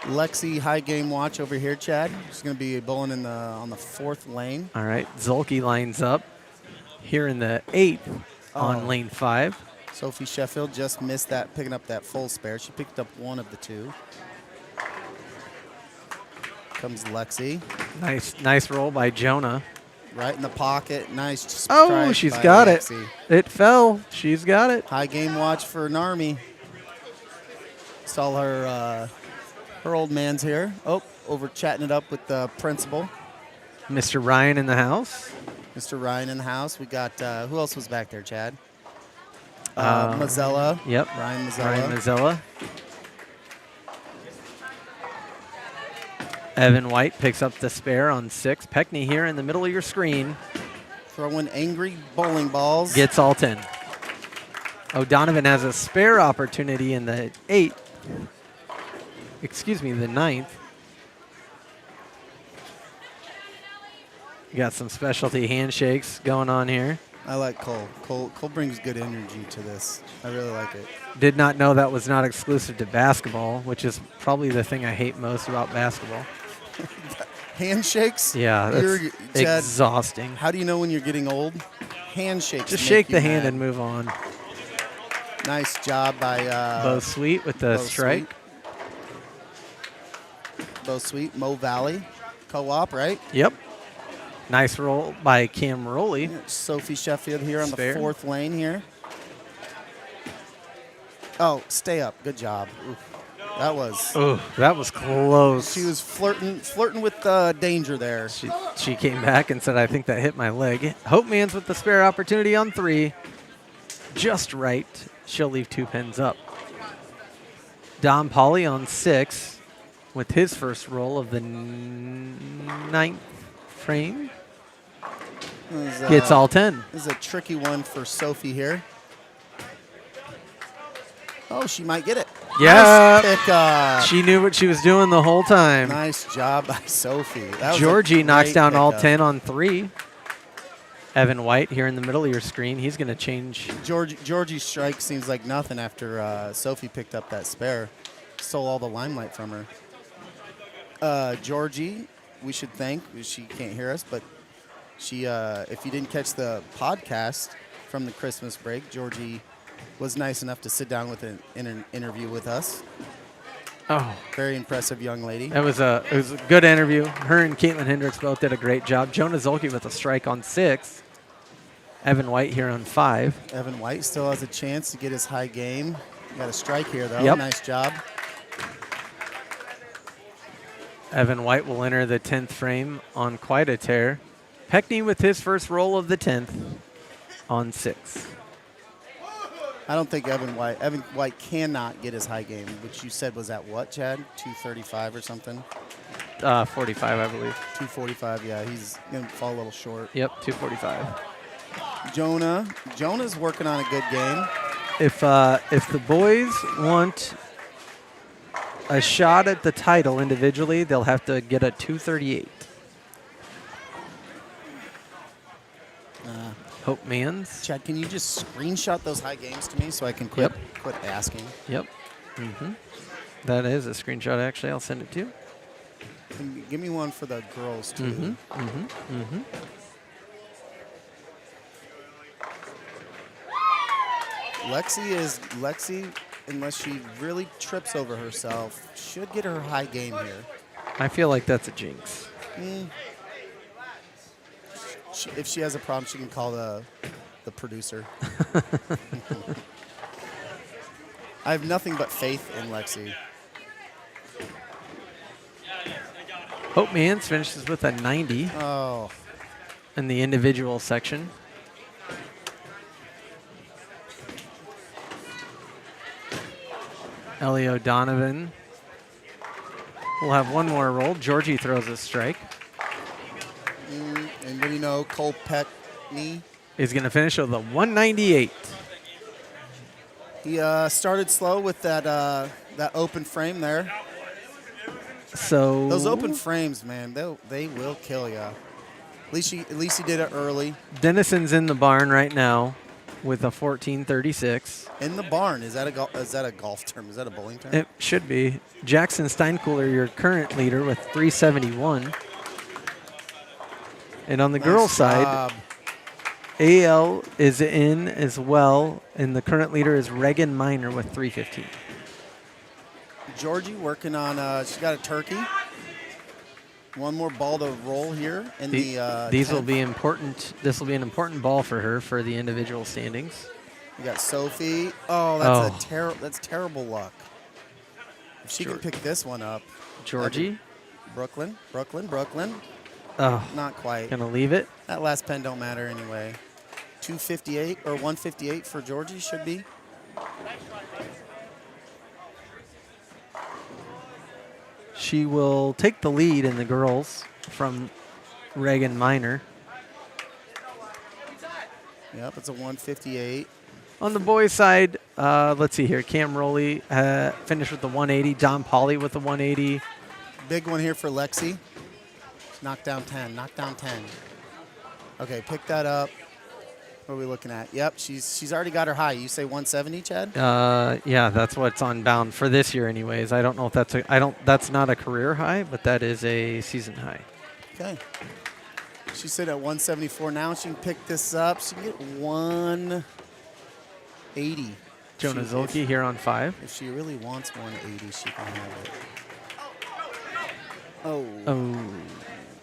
Lexi, high game watch over here, Chad. She's going to be bowling on the 4th lane. All right. Zolke lines up here in the 8th on lane 5. Sophie Sheffield just missed that, picking up that full spare. She picked up one of the 2. Comes Lexi. Nice roll by Jonah. Right in the pocket. Nice Oh, she's got Lexi. it. It fell. She's got it. High game watch for Narmi. Saw her old man's here. Oh, over chatting it up with the principal. Mr. Ryan in the house. Mr. Ryan in the house. We got, who else was back there, Chad? Mazzella. Yep. Ryan Mazzella. Ryan Mazzella. Evan White picks up the spare on 6. Peckney here in the middle of your screen. Throwing angry bowling balls. Gets all 10. O'Donovan has a spare opportunity in the 8th. Excuse me, the 9th. You got some specialty handshakes going on here. I like Cole. Cole brings good energy to this. I really like it. Did not know that was not exclusive to basketball, which is probably the thing I hate most about basketball. Handshakes? Yeah, that's Chad, exhausting. how do you know when you're getting old? Handshakes. Just make shake you the hand mad. and move on. Nice job by Bo Sweet with the Bo strike. Bo Sweet, Mo Valley, co-op, right? Yep. Nice roll by Cam Rowley. Sophie Sheffield here on Spare. the 4th lane here. Oh, stay up. Good job. Oof. That was. Oh, that was close. She was flirting with danger there. She came back and said, I think that hit my leg. Hope Mans with the spare opportunity on 3. Just right. She'll leave 2 pins up. Don Pauly on 6 with his first roll of the 9th frame. Gets all 10. This is a tricky one for Sophie here. Oh, she might get it. Yeah. Nice pickup. She knew what she was doing the whole time. Nice job by Sophie. That was a Georgie knocks great down all pickup. 10 on 3. Evan White here in the middle of your screen. He's going to change. Georgie's strike seems like nothing after Sophie picked up that spare. Stole all the limelight from her. Georgie, we should thank. She can't hear us, but she. If you didn't catch the podcast from the Christmas break, Georgie was nice enough to sit down with an interview with us. Oh, Very impressive young lady. it was a good interview. Her and Caitlin Hendricks both did a great job. Jonah Zolke with a strike on 6. Evan White here on 5. Evan White still has a chance to get his high game. Got a strike here, though. Yep. Nice job. Evan White will enter the 10th frame on quite a tear. Peckney with his first roll of the 10th on 6. I don't think Evan White cannot get his high game, which you said was at what, Chad? 235 or something? 45, I believe. 245, yeah. He's going to fall a little short. Yep, 245. Jonah's working on a good game. If the boys want a shot at the title individually, they'll have to get a 238. Hope Mans. Chad, can you just screenshot those high games to me so I can quit asking? Yep. That is a screenshot, actually. I'll send it to you. And give me one for the girls, too. Lexi, unless she really trips over herself, should get her high game here. I feel like that's a jinx. If she has a problem, she can call the producer. I have nothing but faith in Lexi. Hope Mans finishes with a 90 Oh, in the individual section. Ellie O'Donovan will have one more roll. Georgie throws a strike. And what do you know? Cole Petney. Is going to finish with a 198. He started slow with that open frame there. So Those open frames, man, they will kill you. At least he did it early. Denison's in the barn right now with a 1436. In the barn, is that a golf term? Is that a bowling term? It should be. Jackson Steinkühler, your current leader, with 371. And on the girls' side, AL is in as well, and the current leader is Reagan Miner with 315. Georgie working on. She's got a turkey. One more ball to roll here in These will 10th. be important. This will be an important ball for her for the individual standings. We got Sophie. Oh, that's terrible luck. If she can pick this one up. Georgie. Brooklyn. Oh, Not quite. gonna leave it. That last pen don't matter anyway. 258 or 158 for Georgie should be. She will take the lead in the girls from Reagan Miner. Yep, it's a 158. On the boys' side, let's see here. Cam Rowley finished with the 180. Don Pauly with the 180. Big one here for Lexi. Knock down 10. Okay, pick that up. What are we looking at? Yep, she's already got her high. You say 170, Chad? Yeah, that's what's on bound for this year, anyways. I don't know if that's not a career high, but that is a season high. Okay. She's sitting at 174 now. She can pick this up. She can get 180. Jonah Zolke here on 5. If she really wants 180, she can have it. Oh.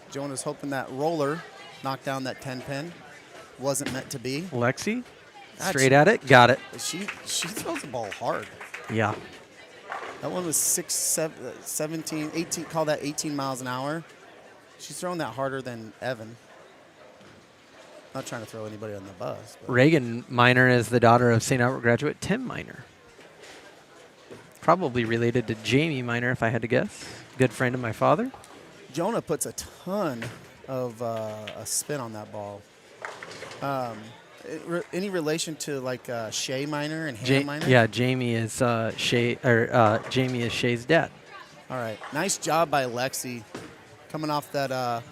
Jonah's hoping that roller knocked down that 10 pin. Wasn't meant to be. Lexi, straight at it, got it. She throws the ball hard. Yeah. That one was 17, 18, call that 18 miles an hour. She's throwing that harder than Evan. Not trying to throw anybody on the bus. But. Reagan Miner is the daughter of St. Albert graduate Tim Miner. Probably related to Jamie Miner, if I had to guess. Good friend of my father. Jonah puts a ton of a spin on that ball. Any relation to like Shay Miner and Hannah Miner? Yeah, Jamie is Jamie is Shay's dad. All right, nice job by Lexi, coming off that.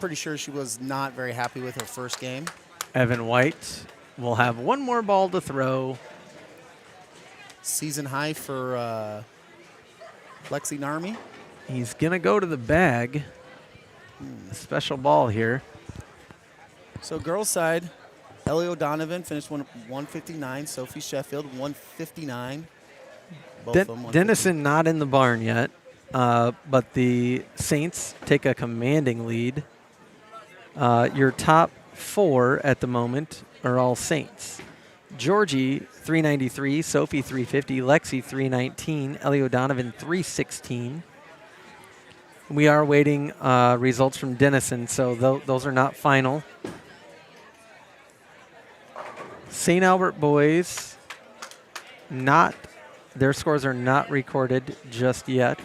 Pretty sure she was not very happy with her first game. Evan White will have one more ball to throw. Season high for Lexi Narmi. He's gonna go to the bag. A special ball here. So girls' side, Ellie O'Donovan finished 159. Sophie Sheffield 159. Both of them 159. Denison not in the barn yet, but the Saints take a commanding lead. Your top 4 at the moment are all Saints. Georgie 393, Sophie 350, Lexi 319, Ellie O'Donovan 316. We are waiting results from Denison, so those are not final. St. Albert boys, their scores are not recorded just yet.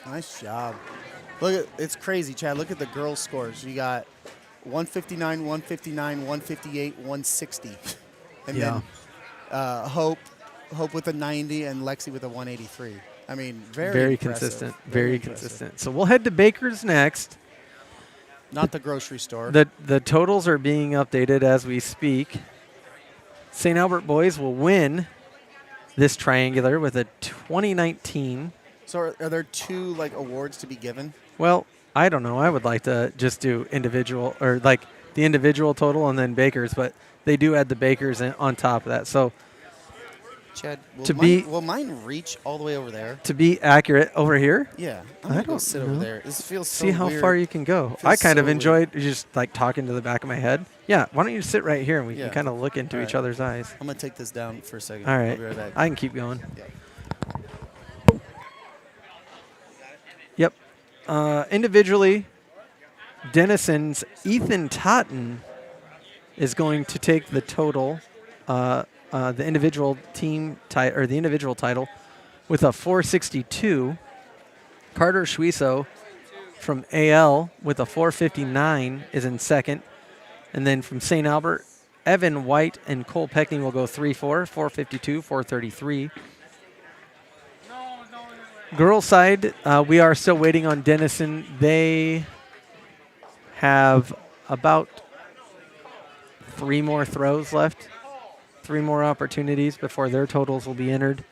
Nice job. It's crazy, Chad. Look at the girls' scores. You got 159, 159, 158, 160. And then Hope with a 90 and Lexi with a 183. I mean, very consistent. Very consistent. So we'll head to Baker's next. Not the grocery store. The totals are being updated as we speak. St. Albert boys will win this triangular with a 2019. So are there 2 like awards to be given? Well, I don't know. I would like to just do individual or like the individual total and then Baker's, but they do add the Baker's on top of that. So Chad, will mine reach all the way over there? To be accurate, over here? Yeah. I'm going to go sit over there. This feels so See how weird. far you can go. I kind of enjoyed just like talking to the back of my head. Yeah, why don't you sit right here and we can kind of look into each other's eyes. I'm going to take this down for a second. All right. I'll be right back. I can keep going. Yeah. Yep. Individually, Denison's Ethan Totten is going to take the total the individual the individual title with a 462. Carter Schwiso from AL with a 459 is in second. And then from St. Albert, Evan White and Cole Peckney will go 3-4, 452, 433. Girls side, we are still waiting on Denison. They have about 3 more throws left, 3 more opportunities before their totals will be entered.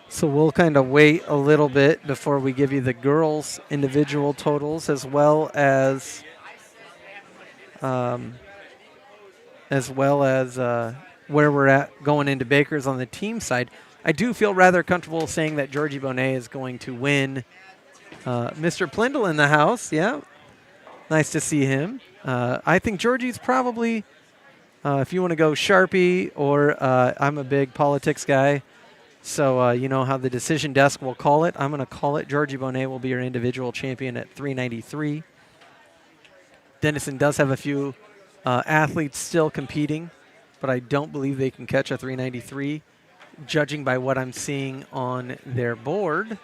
So we'll kind of wait a little bit before we give you the girls' individual totals as well as where we're at going into Bakers on the team side. I do feel rather comfortable saying that Georgie Bonet is going to win. Mr. Plindle in the house, yeah. Nice to see him. I think Georgie's probably, if you want to go Sharpie, or I'm a big politics guy, so you know how the decision desk will call it. I'm going to call it Georgie Bonet will be your individual champion at 393. Denison does have a few athletes still competing, but I don't believe they can catch a 393, judging by what I'm seeing on their board.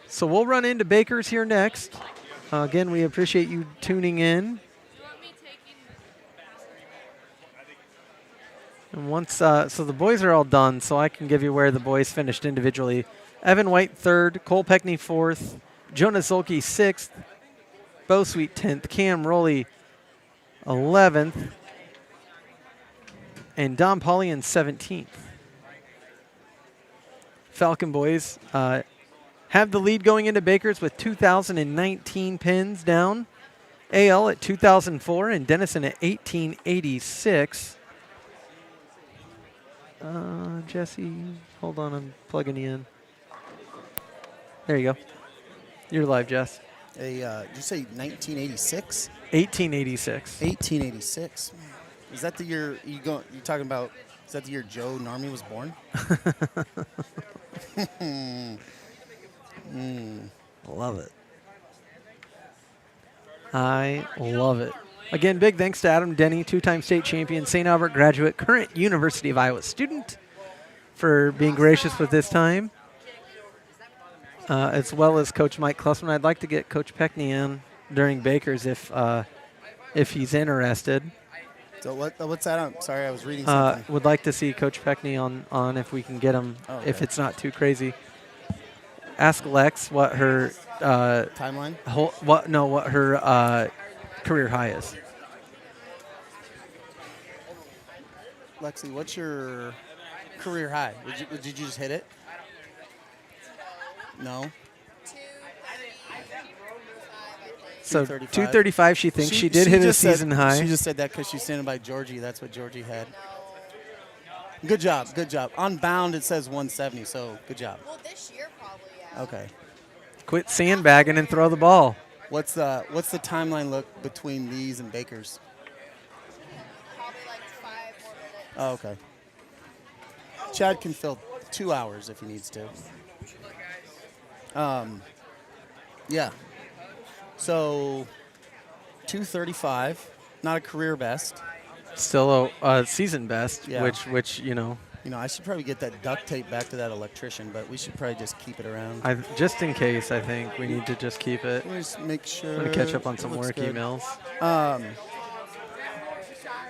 So we'll run into Bakers here next. Again, we appreciate you tuning in. And once, so the boys are all done, so I can give you where the boys finished individually. Evan White, 3rd. Cole Peckney, 4th. Jonas Zolke, 6th. Bo Sweet, 10th. Cam Rowley, 11th. And Dom Paulian, 17th. Falcon boys have the lead going into Bakers with 2,019 pins down. AL at 2,004 and Denison at 1,886. Jesse, hold on, I'm plugging you in. There you go. You're live, Jess. Did you say 1986? 1886. 1886. Is that the year you talking about? Is that the year Joe Narmy was born? Love it. I love it. Again, big thanks to Adam Denny, 2-time state champion, St. Albert graduate, current University of Iowa student, for being gracious with this time, as well as Coach Mike Klussman. I'd like to get Coach Peckney in during Bakers if he's interested. So what's that on? Sorry, I was reading something. Would like to see Coach Peckney on if we can get him, if it's not too crazy. Ask Lex what her timeline. What her career high is. Lexi, what's your career high? Did you just hit it? No. So 235, she thinks she did hit a season high. She just said that because she's standing by Georgie. That's what Georgie had. Good job. On bound, it says 170, so good job. Well, this year probably, yeah. Okay. Quit sandbagging and throw the ball. What's the timeline look between these and Bakers? Probably like 5 more minutes. Oh, okay. Chad can fill 2 hours if he needs to. Yeah. So 235, not a career best. Still a season best, Yeah. which you know. You know, I should probably get that duct tape back to that electrician, but we should probably just keep it around. Just in case, I think we need to just keep it. Let me just make sure. I'm going to catch up on it some looks work good. emails.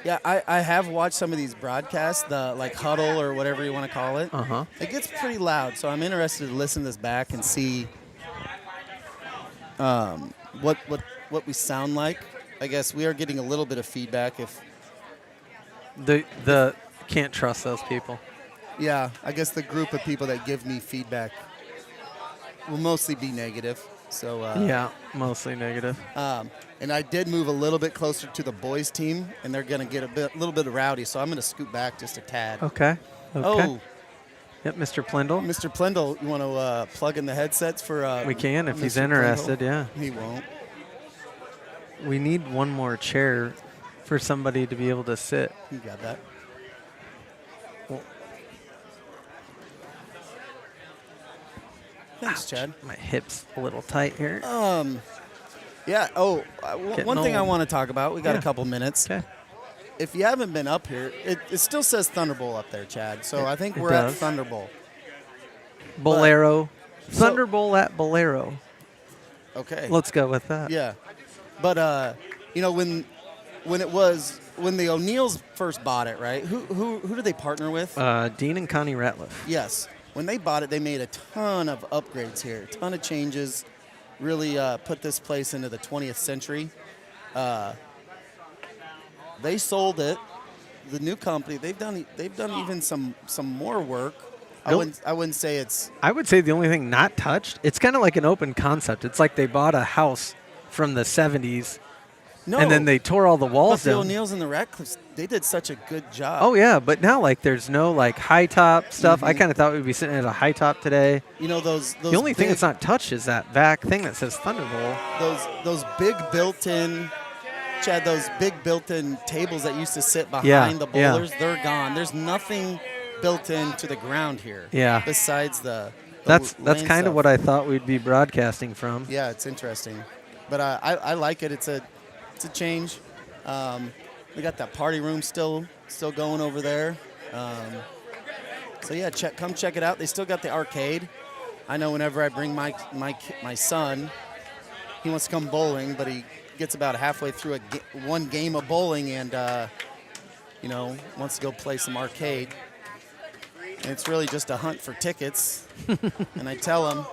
Yeah, I have watched some of these broadcasts, the like huddle or whatever you want to call it. Uh-huh. It gets pretty loud, so I'm interested to listen to this back and see what we sound like. I guess we are getting a little bit of feedback. If The can't trust those people. yeah, I guess the group of people that give me feedback will mostly be negative. So Yeah, mostly negative. and I did move a little bit closer to the boys team, and they're gonna get a little bit rowdy. So I'm gonna scoot back just a tad. Okay. Oh, Yep, Mr. Plindle. Mr. Plindle, you want to plug in the headsets for? We can if he's Mr. interested, Plindle? yeah. He won't. We need one more chair for somebody to be able to sit. You got that. Thanks, Chad. My hip's a little tight here. Yeah. Oh, one thing I old. want to talk about. We got Yeah. a couple minutes. Okay. if you haven't been up here, it still says Thunderbolt up there, Chad. So I think it we're at does. Thunderbolt. Bolero. So- Thunderbolt at Bolero. Okay. Let's go with that. Yeah, but you know when the O'Neills first bought it, right? Who did they partner with? Dean and Connie Ratliff. Yes. When they bought it, they made a ton of upgrades here, a ton of changes. Really put this place into the 20th century. They sold it. The new company, they've done even some more work. Really? I wouldn't say it's I would say the only thing not touched, it's kind of like an open concept. It's like they bought a house from the 70s, no. and then they tore all the But walls the down. O'Neills and the Ratcliffes, they did such a good job. Oh, yeah, but now, like, there's no, like, high top stuff. I kind of thought we'd be sitting at a high top today. You know those The only thing big- that's not touched is that back thing that says Thunderbolt. those big built-in, Chad, those big built-in tables that used to sit behind the yeah. bowlers, they're gone. There's nothing built into the ground here. Yeah. Besides the That's lane kind of stuff. what I thought we'd be broadcasting from. Yeah, it's interesting, but I like it. It's a change. We got that party room still going over there. So yeah, come check it out. They still got the arcade. I know whenever I bring my son, he wants to come bowling, but he gets about halfway through one game of bowling and wants to go play some arcade. And it's really just a hunt for tickets. And I tell him,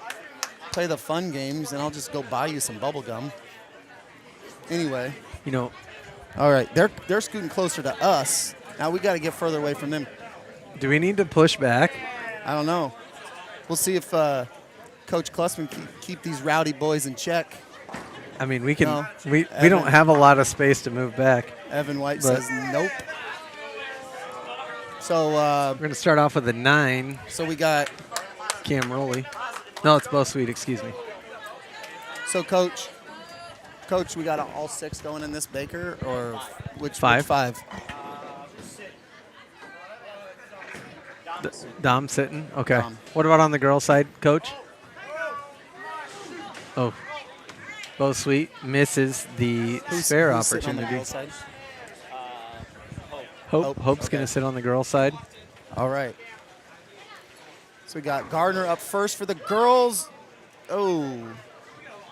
play the fun games, and I'll just go buy you some bubble gum. Anyway, You know, all right, they're scooting closer to us. Now we got to get further away from them. do we need to push back? I don't know. We'll see if Coach Klussman keep these rowdy boys in check. I mean, we can. No. We don't have a lot of space to move back. Evan White But- says nope. So We're going to start off with a 9, so we got Cam Rowley. No, it's Bo Sweet, excuse me. so Coach, we got all 6 going in this Baker or which 5? Which 5? Dom sitting? Okay. Dom. What about on the girls' side, Coach? Oh. Bo Sweet misses the spare who's sitting on the opportunity. girls' side? Hope's okay. going to sit on the girls' side. All right. So we got Gardner up first for the girls. Oh,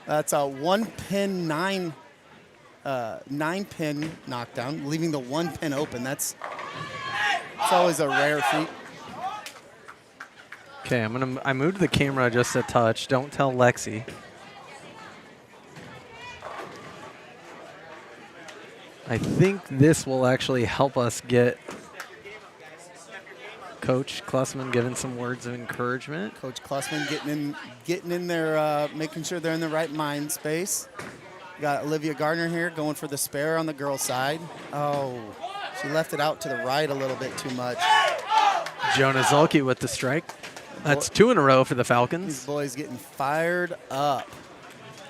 that's a 1-pin 9-pin knockdown, leaving the 1 pin open. It's always a rare feat. Okay, I moved the camera just a touch. Don't tell Lexi. I think this will actually help us get Coach Klussman giving some words of encouragement. Coach Klussman getting in there, making sure they're in the right mind space. We got Olivia Gardner here going for the spare on the girls' side. Oh, she left it out to the right a little bit too much. Jonah Zulke with the strike. That's 2 in a row for the These Falcons. boys getting fired up.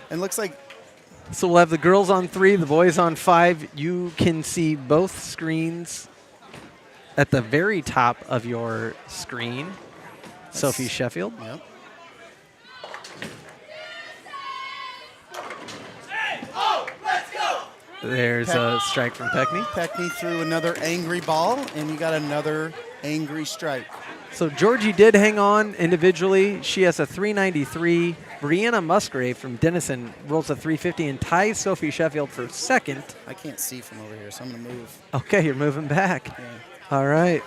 And looks like So we'll have the girls on 3, the boys on 5. You can see both screens at the very top of your screen. Sophie Sheffield. yep. There's a strike from Peckney. Peckney threw another angry ball, and you got another angry strike. So Georgie did hang on individually. She has a 393. Brianna Musgrave from Denison rolls a 350 and ties Sophie Sheffield for second. I can't see from over here, so I'm going to move. Okay, you're moving back. Yeah. All right.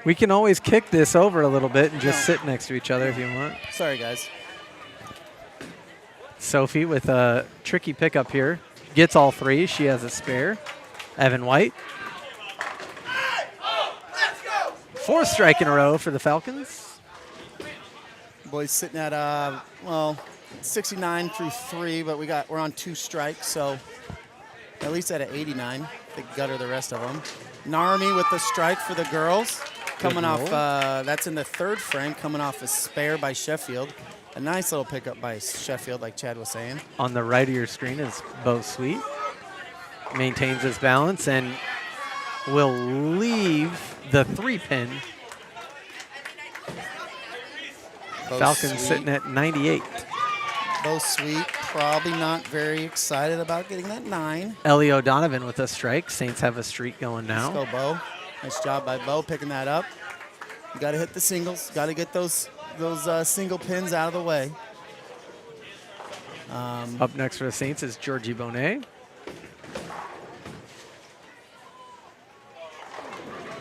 We can always kick this over a little bit and just sit next to each other if you want. Sorry, guys. Sophie with a tricky pickup here. Gets all 3. She has a spare. Evan White. 4th strike in a row for the Falcons. Boys sitting at 69 through 3, but we're on 2 strikes, so at least at an 89. They gutter the rest of them. Narmi with the strike for the girls, coming off. roll. That's in the 3rd frame, coming off a spare by Sheffield. A nice little pickup by Sheffield, like Chad was saying. On the right of your screen is Bo Sweet. Maintains his balance and will leave the 3-pin. Bo Falcons Sweet. sitting at 98. Bo Sweet probably not very excited about getting that 9. Ellie O'Donovan with a strike. Saints have a streak going Let's now. go, Bo. Nice job by Bo picking that up. You got to hit the singles. Got to get those single pins out of the way. Up next for the Saints is Georgie Bonet.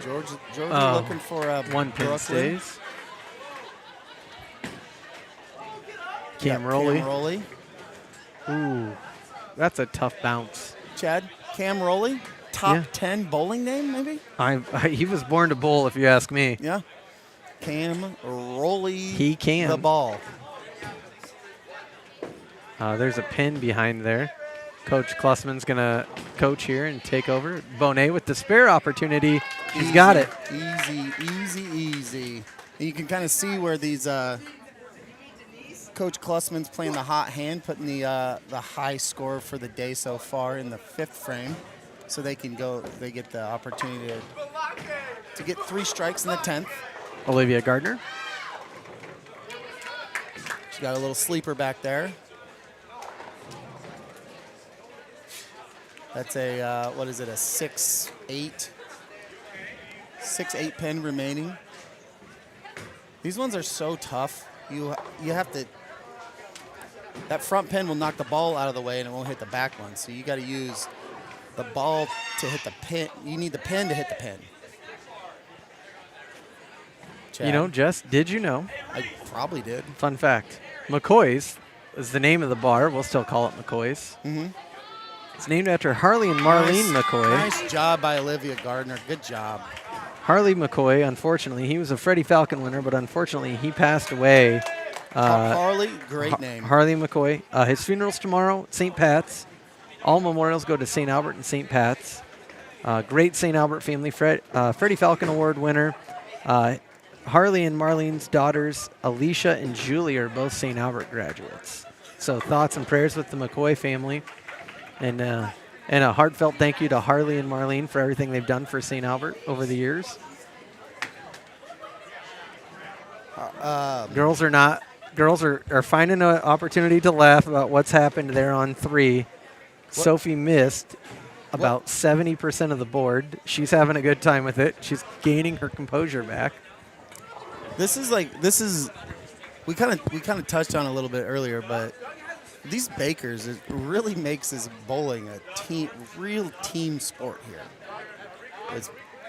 Georgie Oh, looking for a One pin Brooklyn. stays. Cam Yeah, Rowley. Cam Rowley. Ooh, that's a tough bounce. Chad, Cam Rowley, top Yeah. 10 bowling name, maybe? He was born to bowl, if you ask me. Yeah. Cam Rowley. He can. The ball. There's a pin behind there. Coach Klussman's going to coach here and take over. Bonet with the spare opportunity. He's got it. Easy. And you can kind of see where these Coach Klussman's playing the hot hand, putting the high score for the day so far in the 5th frame. So they get the opportunity to get 3 strikes in the 10th. Olivia Gardner. She got a little sleeper back there. That's a, what is it, a 6-8? 6-8 pin remaining. These ones are so tough. You have to, that front pin will knock the ball out of the way and it won't hit the back one. So you got to use the ball to hit the pin. You need the pin to hit the pin. Chad, You know, Jess, did you know? I probably did. Fun fact. McCoy's is the name of the bar. We'll still call it McCoy's. Mm-hmm. It's named after Harley and Marlene McCoy. Nice job by Olivia Gardner. Good job. Harley McCoy, unfortunately, he was a Freddie Falcon winner, but unfortunately he passed away. Harley, great name. Harley McCoy. His funeral's tomorrow at St. Pat's. All memorials go to St. Albert and St. Pat's. Great St. Albert family. Freddie Falcon Award winner. Harley and Marlene's daughters, Alicia and Julie, are both St. Albert graduates. So thoughts and prayers with the McCoy family. And a heartfelt thank you to Harley and Marlene for everything they've done for St. Albert over the years. Girls are finding an opportunity to laugh about what's happened there on 3. Sophie missed about 70% of the board. She's having a good time with it. She's gaining her composure back. This is we kind of touched on it a little bit earlier, but these Bakers, it really makes this bowling a real team sport here.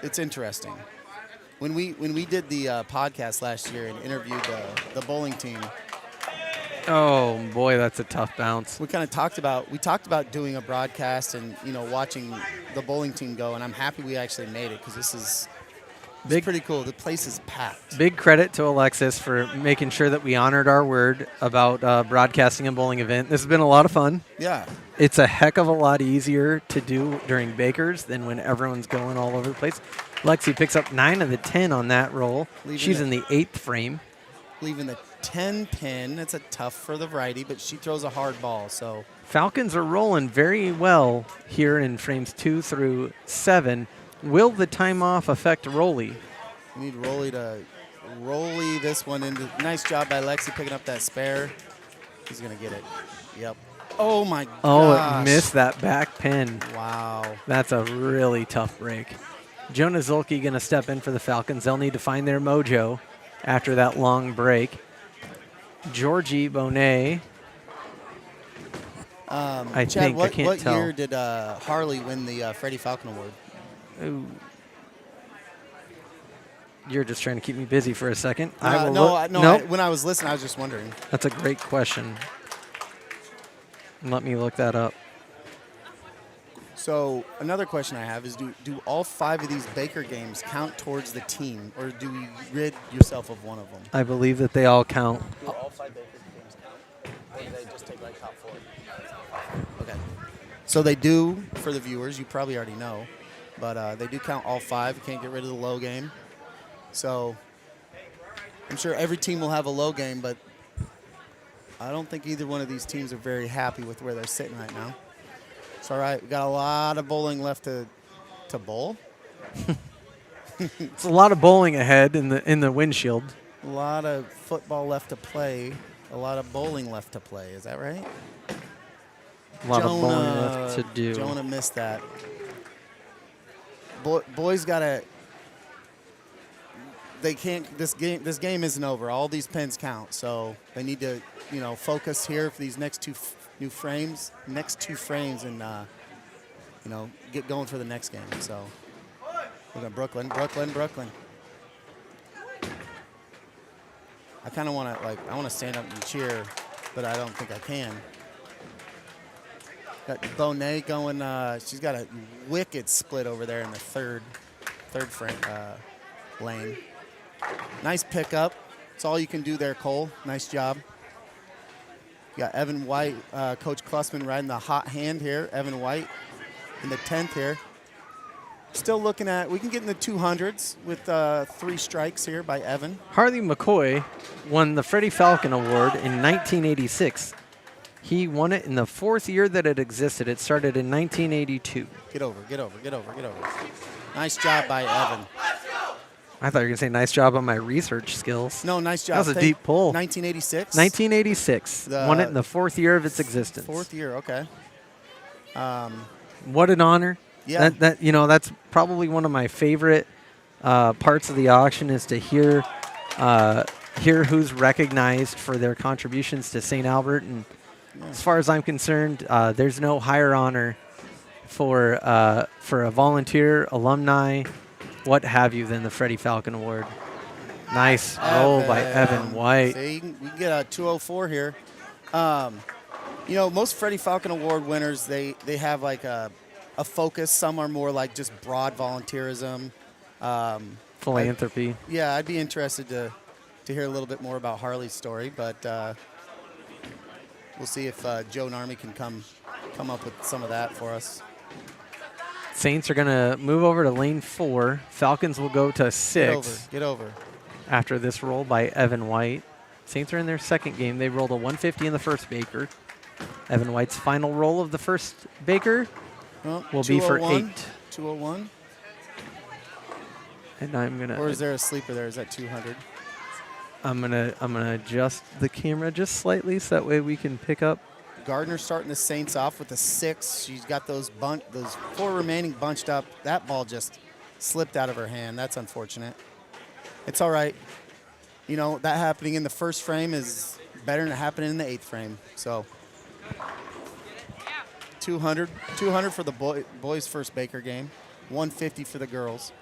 It's interesting. When we did the podcast last year and interviewed the bowling team, Oh boy, that's a tough bounce. we kind of talked about doing a broadcast and watching the bowling team go, and I'm happy we actually made it because this is pretty cool. The place is packed. Big credit to Alexis for making sure that we honored our word about broadcasting a bowling event. This has been a lot of fun. Yeah. It's a heck of a lot easier to do during Bakers than when everyone's going all over the place. Lexi picks up 9 of the 10 on that roll. She's in the 8th frame. Leaving the 10 pin. It's a tough for the righty, but she throws a hard ball. So Falcons are rolling very well here in frames 2 through 7. Will the time off affect Rowley? we need Rowley to Rowley this one into. Nice job by Lexi picking up that spare. He's going to get it. Yep. Oh, my gosh. Oh, it missed that back pin. Wow. That's a really tough break. Jonah Zulke going to step in for the Falcons. They'll need to find their mojo after that long break. Georgie Bonet. Chad, I can't what tell. year did Harley win the Freddie Falcon Award? Ooh. You're just trying to keep me busy for a second. When I was listening, I was just wondering. That's a great question. Let me look that up. So another question I have is, do all 5 of these Baker games count towards the team, or do we rid yourself of one of them? I believe that they all count. Do all 5 Baker games count, or do they just take like top 4? Okay. So they do, for the viewers, you probably already know, but they do count all 5. You can't get rid of the low game. So I'm sure every team will have a low game, but I don't think either one of these teams are very happy with where they're sitting right now. It's all right. We got a lot of bowling left to bowl. It's a lot of bowling ahead in the windshield. A lot of football left to play. A lot of bowling left to play. Is that right? A lot of bowling left to do. Jonah missed that. Boys gotta. They can't. This game isn't over. All these pins count, so they need to, focus here for these next two frames, and get going for the next game. So we're going Brooklyn. I kind of want to stand up and cheer, but I don't think I can. Got Bonet going. She's got a wicked split over there in the third frame lane. Nice pickup. That's all you can do there, Cole. Nice job. You got Evan White, Coach Klussman riding the hot hand here. Evan White in the 10th here. Still looking at, we can get in the 200s with 3 strikes here by Evan. Harley McCoy won the Freddie Falcon Award in 1986. He won it in the 4th year that it existed. It started in 1982. Get over. Nice job by Evan. I thought you were going to say nice job on my research skills. No, nice job. That was a deep pull. 1986? 1986. Won it in the 4th year of its existence. 4th year, okay. What an honor. Yeah. That's probably one of my favorite parts of the auction is to hear who's recognized for their contributions to St. Albert. And as far as I'm concerned, there's no higher honor for a volunteer, alumni, what have you, than the Freddie Falcon Award. Nice roll by Evan White. See, we can get a 204 here. Most Freddie Falcon Award winners, they have like a focus. Some are more like just broad volunteerism. Philanthropy. I'd be interested to hear a little bit more about Harley's story, but we'll see if Joe Narmy can come up with some of that for us. Saints are going to move over to lane 4. Falcons will go to 6. Get over. After this roll by Evan White. Saints are in their second game. They rolled a 150 in the first Baker. Evan White's final roll of the first Baker will be for 8. 201. And I'm going to... Or is there a sleeper there? Is that 200? I'm gonna adjust the camera just slightly so that way we can pick up. Gardner starting the Saints off with a 6. She's got those 4 remaining bunched up. That ball just slipped out of her hand. That's unfortunate. It's all right. That happening in the first frame is better than it happening in the 8th frame. So 200 for the boys' first Baker game. 150 for the girls.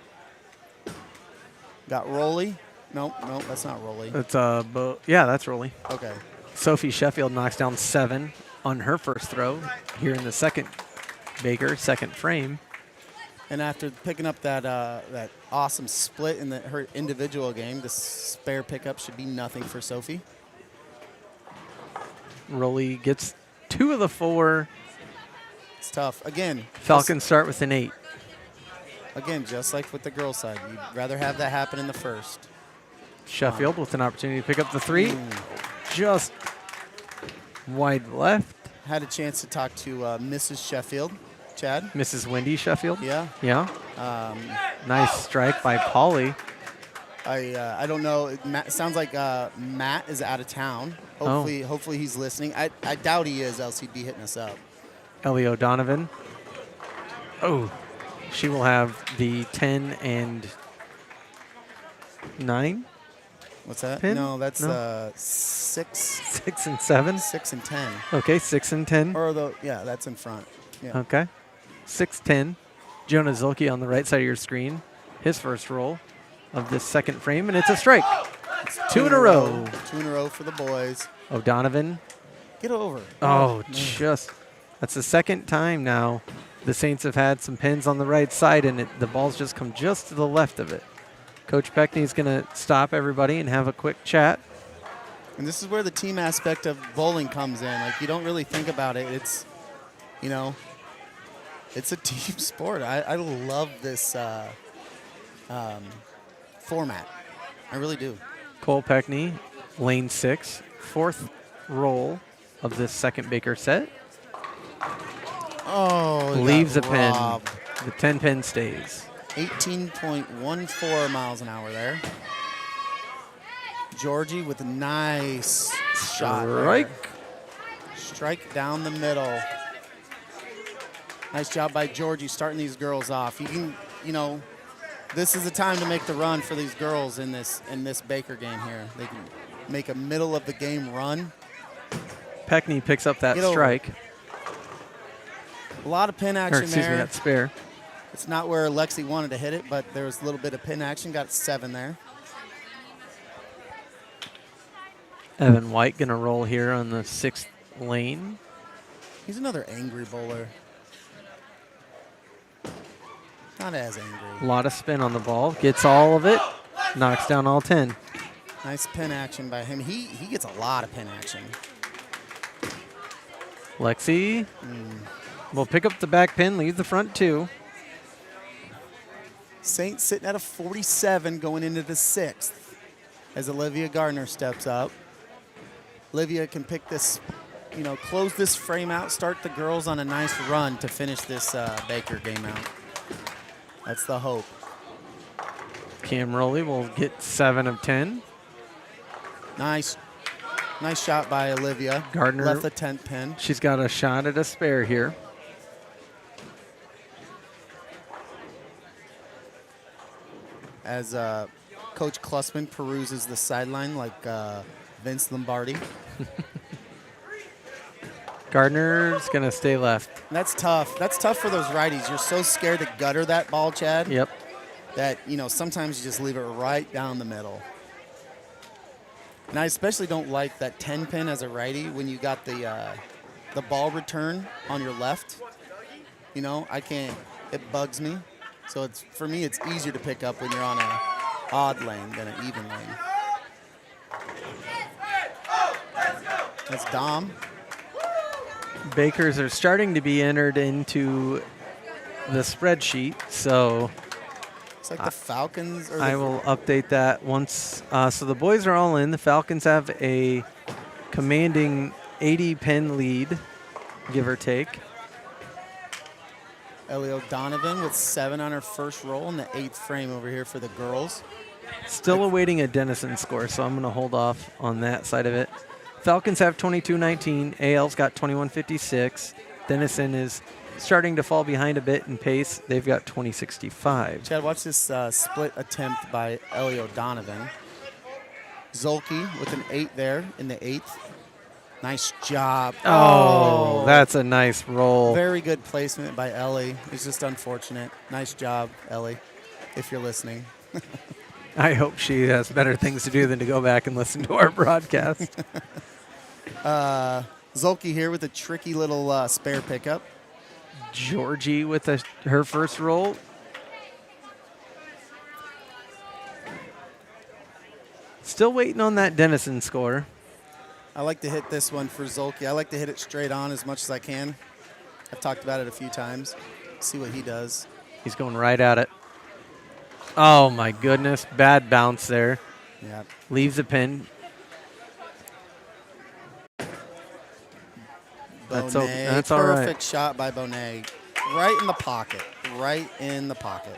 Got Rowley. Nope, that's not Rowley. That's that's Rowley. Okay. Sophie Sheffield knocks down 7 on her first throw here in the second Baker, second frame. And after picking up that awesome split in her individual game, the spare pickup should be nothing for Sophie. Rowley gets 2 of the 4. It's tough. Again, Falcons start with an 8. Again, just like with the girls' side, you'd rather have that happen in the first. Sheffield with an opportunity to pick up the 3. Just wide left. Had a chance to talk to Mrs. Sheffield, Chad. Mrs. Wendy Sheffield. Yeah. Nice strike by Polly. I don't know. It sounds like Matt is out of town. Hopefully he's listening. I doubt he is, else he'd be hitting us up. Ellie O'Donovan. Oh, she will have the 10 and 9. What's that? Pin? No, that's No. 6. 6 and 7. 6 and 10. Okay, 6 and 10. That's in front. Yeah. Okay. 6-10. Jonah Zilke on the right side of your screen. His first roll of this second frame, and it's a strike. It's 2 in a row. 2 in a row for the boys. O'Donovan. Get over. That's the second time now the Saints have had some pins on the right side, and the ball's just come just to the left of it. Coach Peckney's going to stop everybody and have a quick chat. And this is where the team aspect of bowling comes in. Like, you don't really think about it. It's, it's a team sport. I love this format. I really do. Cole Peckney, lane 6, 4th roll of this second Baker set. Oh, leaves a pin. robbed. The 10 pin stays. 18.14 miles an hour there. Georgie with a nice shot. Strike. Strike down the middle. Nice job by Georgie starting these girls off. You can, this is the time to make the run for these girls in this Baker game here. They can make a middle of the game run. Peckney picks up that Get over. strike. A lot of pin action Or excuse me, there. that spare. It's not where Lexi wanted to hit it, but there was a little bit of pin action. Got 7 there. Evan White going to roll here on the 6th lane. He's another angry bowler. Not as angry. A lot of spin on the ball. Gets all of it. Knocks down all 10. Nice pin action by him. He gets a lot of pin action. Lexi will pick up the back pin, leave the front 2. Saints sitting at a 47 going into the 6th as Olivia Gardner steps up. Olivia can pick this, close this frame out, start the girls on a nice run to finish this Baker game out. That's the hope. Cam Rowley will get 7 of 10. Nice shot by Olivia. Gardner left the 10th pin. She's got a shot at a spare here. As Coach Klussman peruses the sideline like Vince Lombardi. Gardner's going to stay left. That's tough. That's tough for those righties. You're so scared to gutter that ball, Chad. Yep. That, sometimes you just leave it right down the middle. And I especially don't like that 10 pin as a righty when you got the ball return on your left. I can't. It bugs me. So for me, it's easier to pick up when you're on a odd lane than an even lane. That's Dom. Bakers are starting to be entered into the spreadsheet, so It's like the Falcons. Or I will update that once. So the boys are all in. The Falcons have a commanding 80 pin lead, give or take. Ellie O'Donovan with 7 on her first roll in the 8th frame over here for the girls. Still awaiting a Denison score, so I'm going to hold off on that side of it. Falcons have 22-19. AL's got 21-56. Denison is starting to fall behind a bit in pace. They've got 20-65. Chad, watch this split attempt by Ellie O'Donovan. Zolke with an 8 there in the 8th. Nice job. Oh, that's a nice roll. Very good placement by Ellie. It's just unfortunate. Nice job, Ellie, if you're listening. I hope she has better things to do than to go back and listen to our broadcast. Zolke here with a tricky little spare pickup. Georgie with her first roll. Still waiting on that Denison score. I like to hit this one for Zolke. I like to hit it straight on as much as I can. I've talked about it a few times. See what he does. He's going right at it. Oh, my goodness. Bad bounce there. Yeah. Leaves the pin. That's all right. Perfect shot by Bonet. Right in the pocket. Right in the pocket.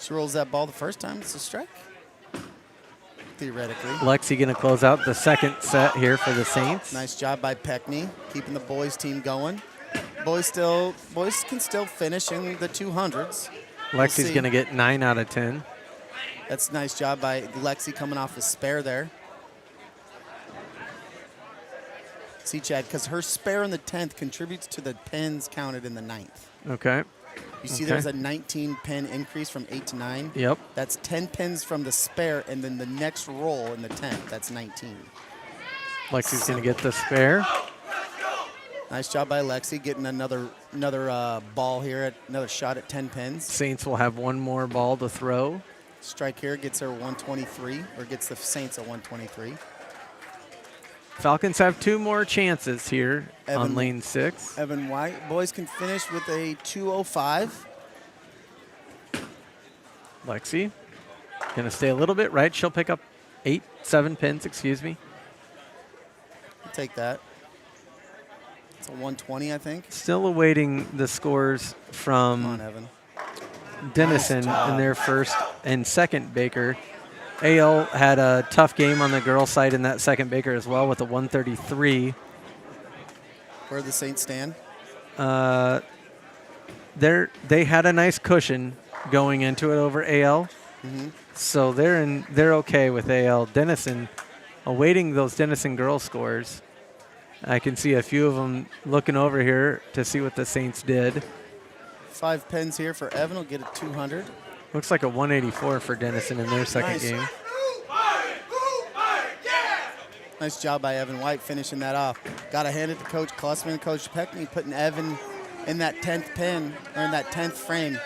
She rolls that ball the first time. It's a strike. Theoretically. Lexi going to close out the second set here for the Saints. Nice job by Peckney, keeping the boys team going. Boys can still finish in the 200s. Lexi's going to get 9 out of 10. That's a nice job by Lexi coming off a spare there. See, Chad, because her spare in the 10th contributes to the pins counted in the 9th. Okay. You see there's a 19 pin increase from 8 to 9? Yep. That's 10 pins from the spare, and then the next roll in the 10th, that's 19. Lexi's going to get the spare. Nice job by Lexi getting another ball here, another shot at 10 pins. Saints will have one more ball to throw. Strike here gets her 123, or gets the Saints at 123. Falcons have 2 more chances here on lane 6. Evan White. Boys can finish with a 205. Lexi going to stay a little bit right. She'll pick up 7 pins, excuse me. I'll take that. It's a 120, I think. Still awaiting the scores from Come on, Evan. Denison in their first and second Baker. AL had a tough game on the girls' side in that second Baker as well with a 133. Where the Saints stand? They had a nice cushion going into it over AL, so they're okay with AL. Denison, awaiting those Denison girl scores. I can see a few of them looking over here to see what the Saints did. 5 pins here for Evan. Will get a 200. Looks like a 184 for Denison in their second Nice. game. Nice job by Evan White finishing that off. Got to hand it to Coach Klussman and Coach Peckney, putting Evan in that 10th pin, or in that 10th frame.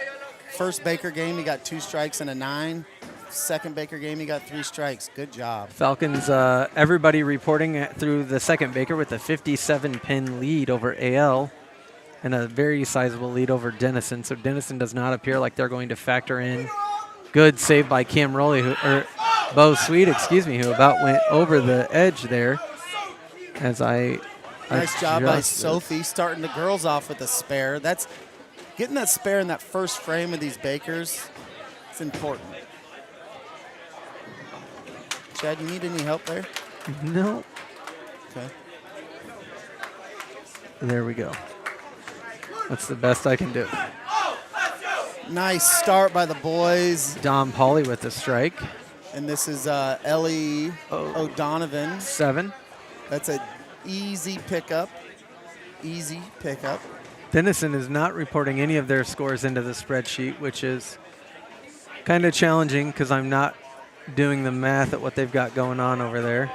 First Baker game, he got 2 strikes and a 9. Second Baker game, he got 3 strikes. Good job. Falcons, everybody reporting through the second Baker with a 57-pin lead over AL and a very sizable lead over Denison. So Denison does not appear like they're going to factor in. Good save by Cam Rowley, or Bo Sweet, excuse me, who about went over the edge there. As I Nice job by adjust this. Sophie starting the girls off with a spare. That's getting that spare in that first frame of these Bakers. It's important. Chad, you need any help there? No. Okay. There we go. That's the best I can do. Nice start by the boys. Dom Pauly with the strike. And this is Ellie Oh. O'Donovan. 7. That's an easy pickup. Easy pickup. Denison is not reporting any of their scores into the spreadsheet, which is kind of challenging because I'm not doing the math at what they've got going on over there.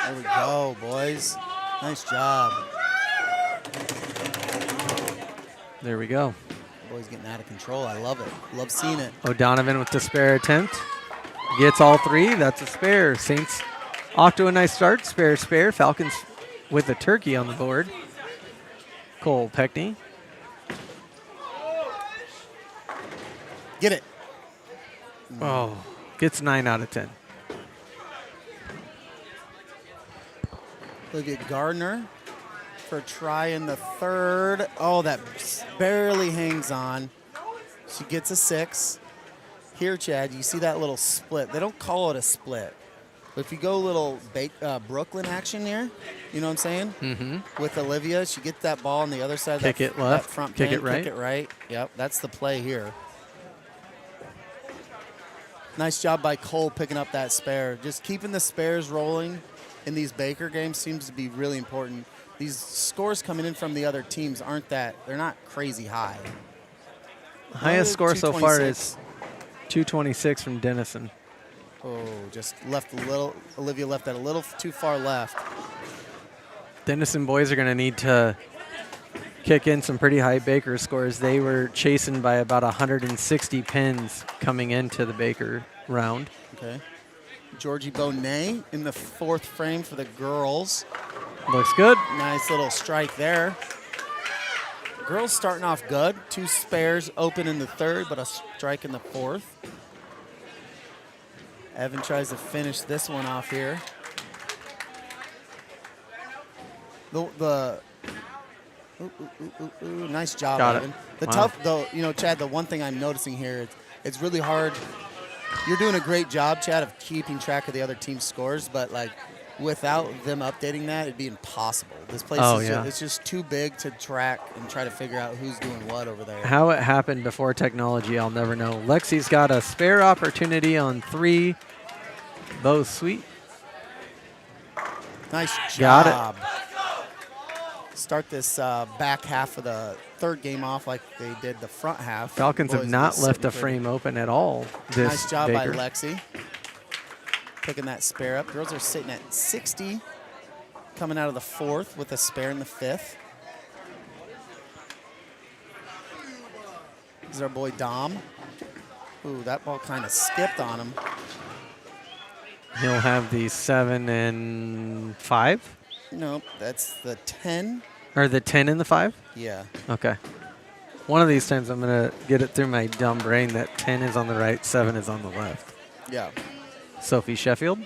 There we go, boys. Nice job. There we go. Boys getting out of control. I love it. Love seeing it. O'Donovan with the spare attempt. Gets all 3. That's a spare. Saints off to a nice start. Spare, spare. Falcons with a turkey on the board. Cole Peckney. Get it. Oh, gets 9 out of 10. Look at Gardner for a try in the third. Oh, that barely hangs on. She gets a 6. Here, Chad, you see that little split. They don't call it a split. But if you go a little Brooklyn action here, you know what I'm saying? Mm-hmm. With Olivia, she gets that ball on the other side. Kick that, it left, that front kick pin, it right. Kick it right. Yep, that's the play here. Nice job by Cole picking up that spare. Just keeping the spares rolling in these Baker games seems to be really important. These scores coming in from the other teams they're not crazy high. Highest score so far 226. is 226 from Denison. Oh, just left a little. Olivia left that a little too far left. Denison boys are going to need to kick in some pretty high Baker scores. They were chasing by about 160 pins coming into the Baker round. Okay. Georgie Bonet in the 4th frame for the girls. Looks good. Nice little strike there. Girls starting off good. 2 spares open in the 3rd, but a strike in the 4th. Evan tries to finish this one off here. Nice job, Got it. Evan. The Wow. tough, though, Chad, the one thing I'm noticing here, it's really hard. You're doing a great job, Chad, of keeping track of the other team's scores, but, without them updating that, it'd be impossible. This place it's just too big to track and try to figure out who's doing what over there. How it happened before technology, I'll never know. Lexi's got a spare opportunity on 3. Bo Sweet. Nice Got job. Start this back half of the 3rd game off like they did the front half. Falcons have Boys not just left sitting a pretty. frame open at all this Nice job Baker. by Lexi. Picking that spare up. Girls are sitting at 60, coming out of the 4th with a spare in the 5th. This is our boy Dom. Ooh, that ball kind of skipped on him. He'll have the 7 and 5? Nope, that's the 10. Or the 10 and the 5? Yeah. Okay. One of these times I'm going to get it through my dumb brain that 10 is on the right, 7 is on the left. Yeah. Sophie Sheffield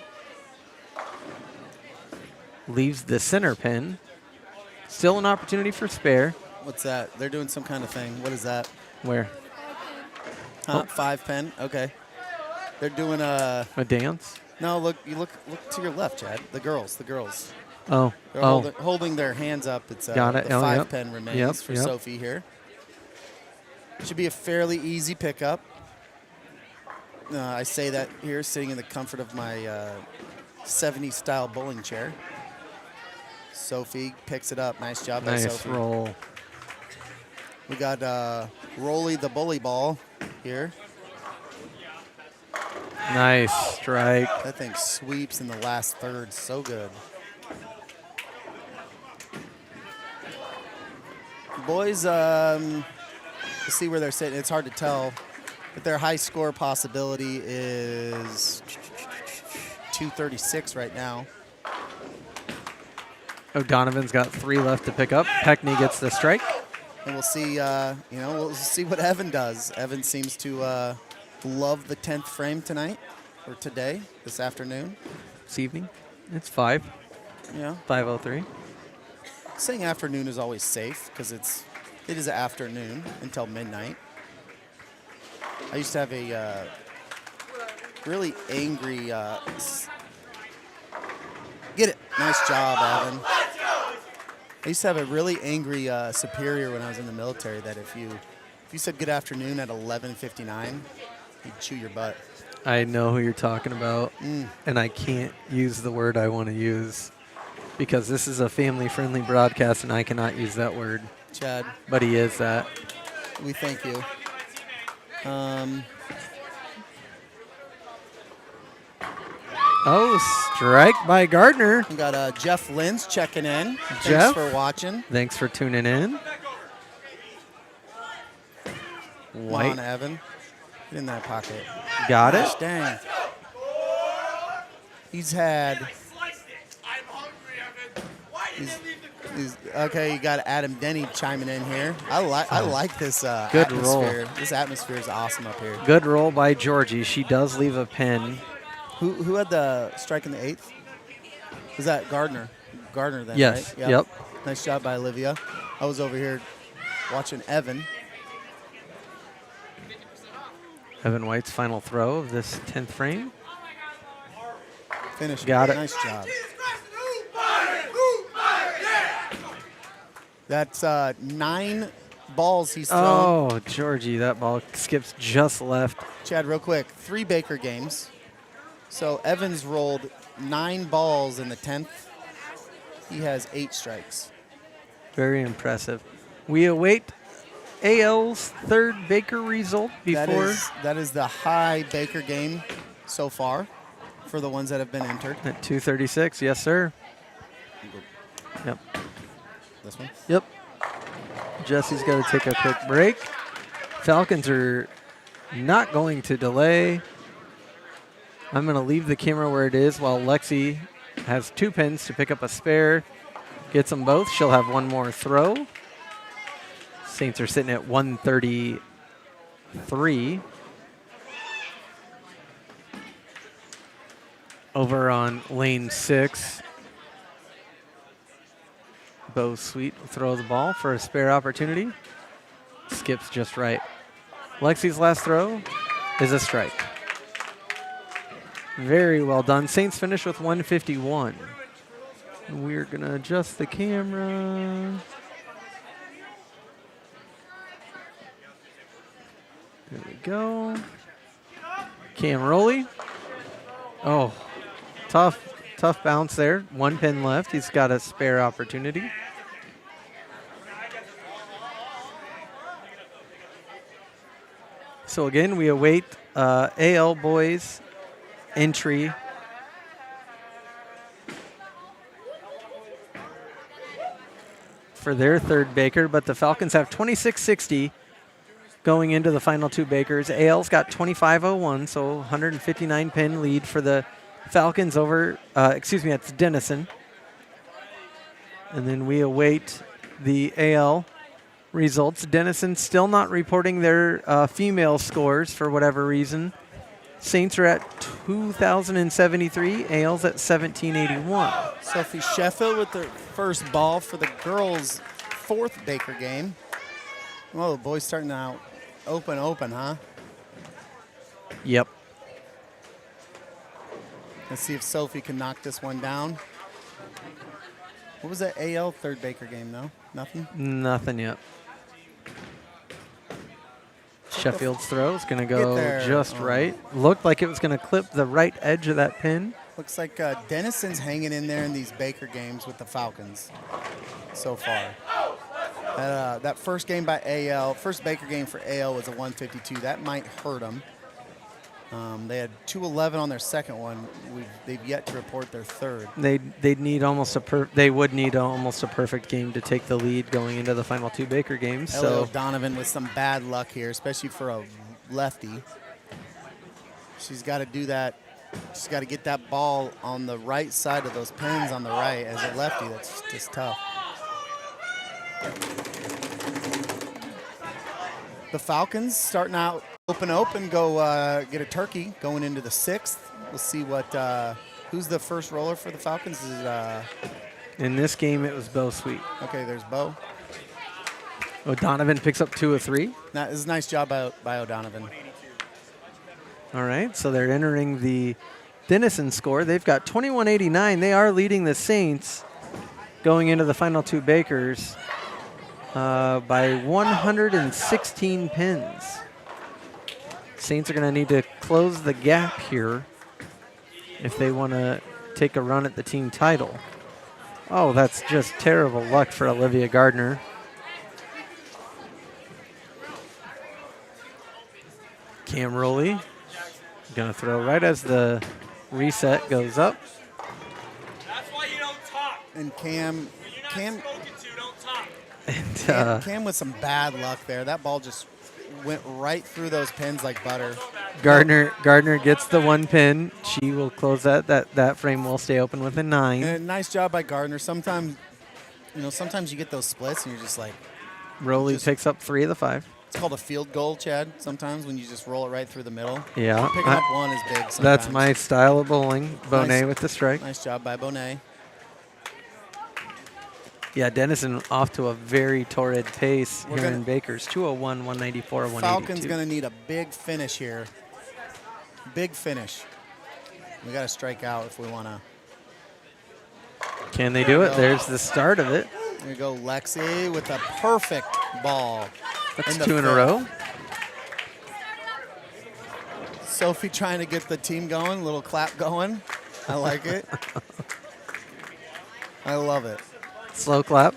leaves the center pin. Still an opportunity for spare. What's that? They're doing some kind of thing. What is that? Where? Huh? Oh. 5 pin. Okay. They're doing a. A dance? No, look. You look to your left, Chad. The girls. Oh, They're oh, holding their hands up. It's Got it. the Oh, 5 yep. pen remains Yep, for yep. Sophie here. Should be a fairly easy pickup. I say that here, sitting in the comfort of my 70s style bowling chair. Sophie picks it up. Nice job by nice Sophie. roll. We got Rolly the bully ball here. Nice strike. That thing sweeps in the last third. So good. Boys, let's see where they're sitting. It's hard to tell, but their high score possibility is 236 right now. O'Donovan's got 3 left to pick up. Peckney gets the strike. And we'll see, we'll see what Evan does. Evan seems to love the 10th frame tonight, or today, this afternoon. This evening. It's 5. Yeah. 5:03. Saying afternoon is always safe because it is afternoon until midnight. I used to have a really angry. Get it? Nice job, Evan. I used to have a really angry superior when I was in the military. That if you said good afternoon at 11:59, he'd chew your butt. I know who you're talking about, and I can't use the word I want to use because this is a family-friendly broadcast, and I cannot use that word. Chad, But he is that. we thank you. Oh, strike by Gardner. We got Jeff Lins checking in. Jeff? Thanks for watching. Thanks for tuning in. Come White on, Evan. Get in that pocket. got it. Gosh, dang. He's had. Okay, you got Adam Denny chiming in here. I like this Good roll. atmosphere. This atmosphere is awesome up here. Good roll by Georgie. She does leave a pin. Who had the strike in the 8th? Was that Gardner? Gardner then, Yes. right? Yep. Nice job by Olivia. I was over here watching Evan. Evan White's final throw of this 10th frame. Finish. Got it. Nice job. That's 9 balls he's thrown. Oh, Georgie, that ball skips just left. Chad, real quick, 3 Baker games. So Evans rolled 9 balls in the 10th. He has 8 strikes. Very impressive. We await AL's 3rd Baker result before That is the high Baker game so far for the ones that have been entered. at 236. Yes, sir. Yep. This one. Yep. Jesse's got to take a quick break. Falcons are not going to delay. I'm going to leave the camera where it is while Lexi has 2 pins to pick up a spare. Gets them both. She'll have one more throw. Saints are sitting at 133. Over on lane 6. Bo Sweet will throw the ball for a spare opportunity. Skips just right. Lexi's last throw is a strike. Very well done. Saints finish with 151. We're going to adjust the camera. There we go. Cam Rowley. Oh, tough bounce there. 1 pin left. He's got a spare opportunity. So again, we await AL boys entry. For their 3rd Baker, but the Falcons have 2660 going into the final 2 Bakers. AL's got 2501, so 159 pin lead for the Falcons over, it's Denison. And then we await the AL results. Denison still not reporting their female scores for whatever reason. Saints are at 2,073. AL's at 1,781. Sophie Sheffield with the first ball for the girls' 4th Baker game. Well, the boys starting out open, huh? Yep. Let's see if Sophie can knock this one down. What was that AL third Baker game, no? Nothing? Nothing yet. Sheffield's throw is going to go there. just Oh. right. Looked like it was going to clip the right edge of that pin. Looks like Denison's hanging in there in these Baker games with the Falcons so far. That first game by AL, first Baker game for AL was a 152. That might hurt them. They had 211 on their second one. They've yet to report their third. They'd need almost they would need almost a perfect game to take the lead going into the final 2 Baker games. Elio So Donovan with some bad luck here, especially for a lefty. She's got to do that. She's got to get that ball on the right side of those pins on the right. As a lefty, that's just tough. The Falcons starting out open, go get a turkey going into the 6th. We'll see what who's the first roller for the Falcons. Is it, in this game, it was Bo Sweet. okay, there's Bo. O'Donovan picks up 2 of 3. This is a nice job by O'Donovan. All right, so they're entering the Denison score. They've got 21-89. They are leading the Saints going into the final 2 Bakers by 116 pins. Saints are going to need to close the gap here if they want to take a run at the team title. Oh, that's just terrible luck for Olivia Gardner. Cam Rowley going to throw right as the reset goes up. That's why you don't talk. And Cam When you're not spoken to, don't talk. And Cam with some bad luck there. That ball just went right through those pins like butter. Gardner gets the 1 pin. She will close that. That frame will stay open with a 9. And nice job by Gardner. Sometimes you get those splits and you're just like, Rowley picks up 3 of the 5. it's called a field goal, Chad. Sometimes when you just roll it right through the middle. Yeah. Picking up 1 is big sometimes. That's my style of bowling. Bonet Nice. with the strike. Nice job by Bonet. Yeah, Denison off to a very torrid pace We're here gonna- in Bakers. 201, 194, 182. Falcons going to need a big finish here. Big finish. We got to strike out if we want to. Can they do it? There's the start of it. There you go, Lexi with a perfect ball. That's the 2 in a fifth. row. Sophie trying to get the team going, little clap going. I like it. I love it. Slow clap.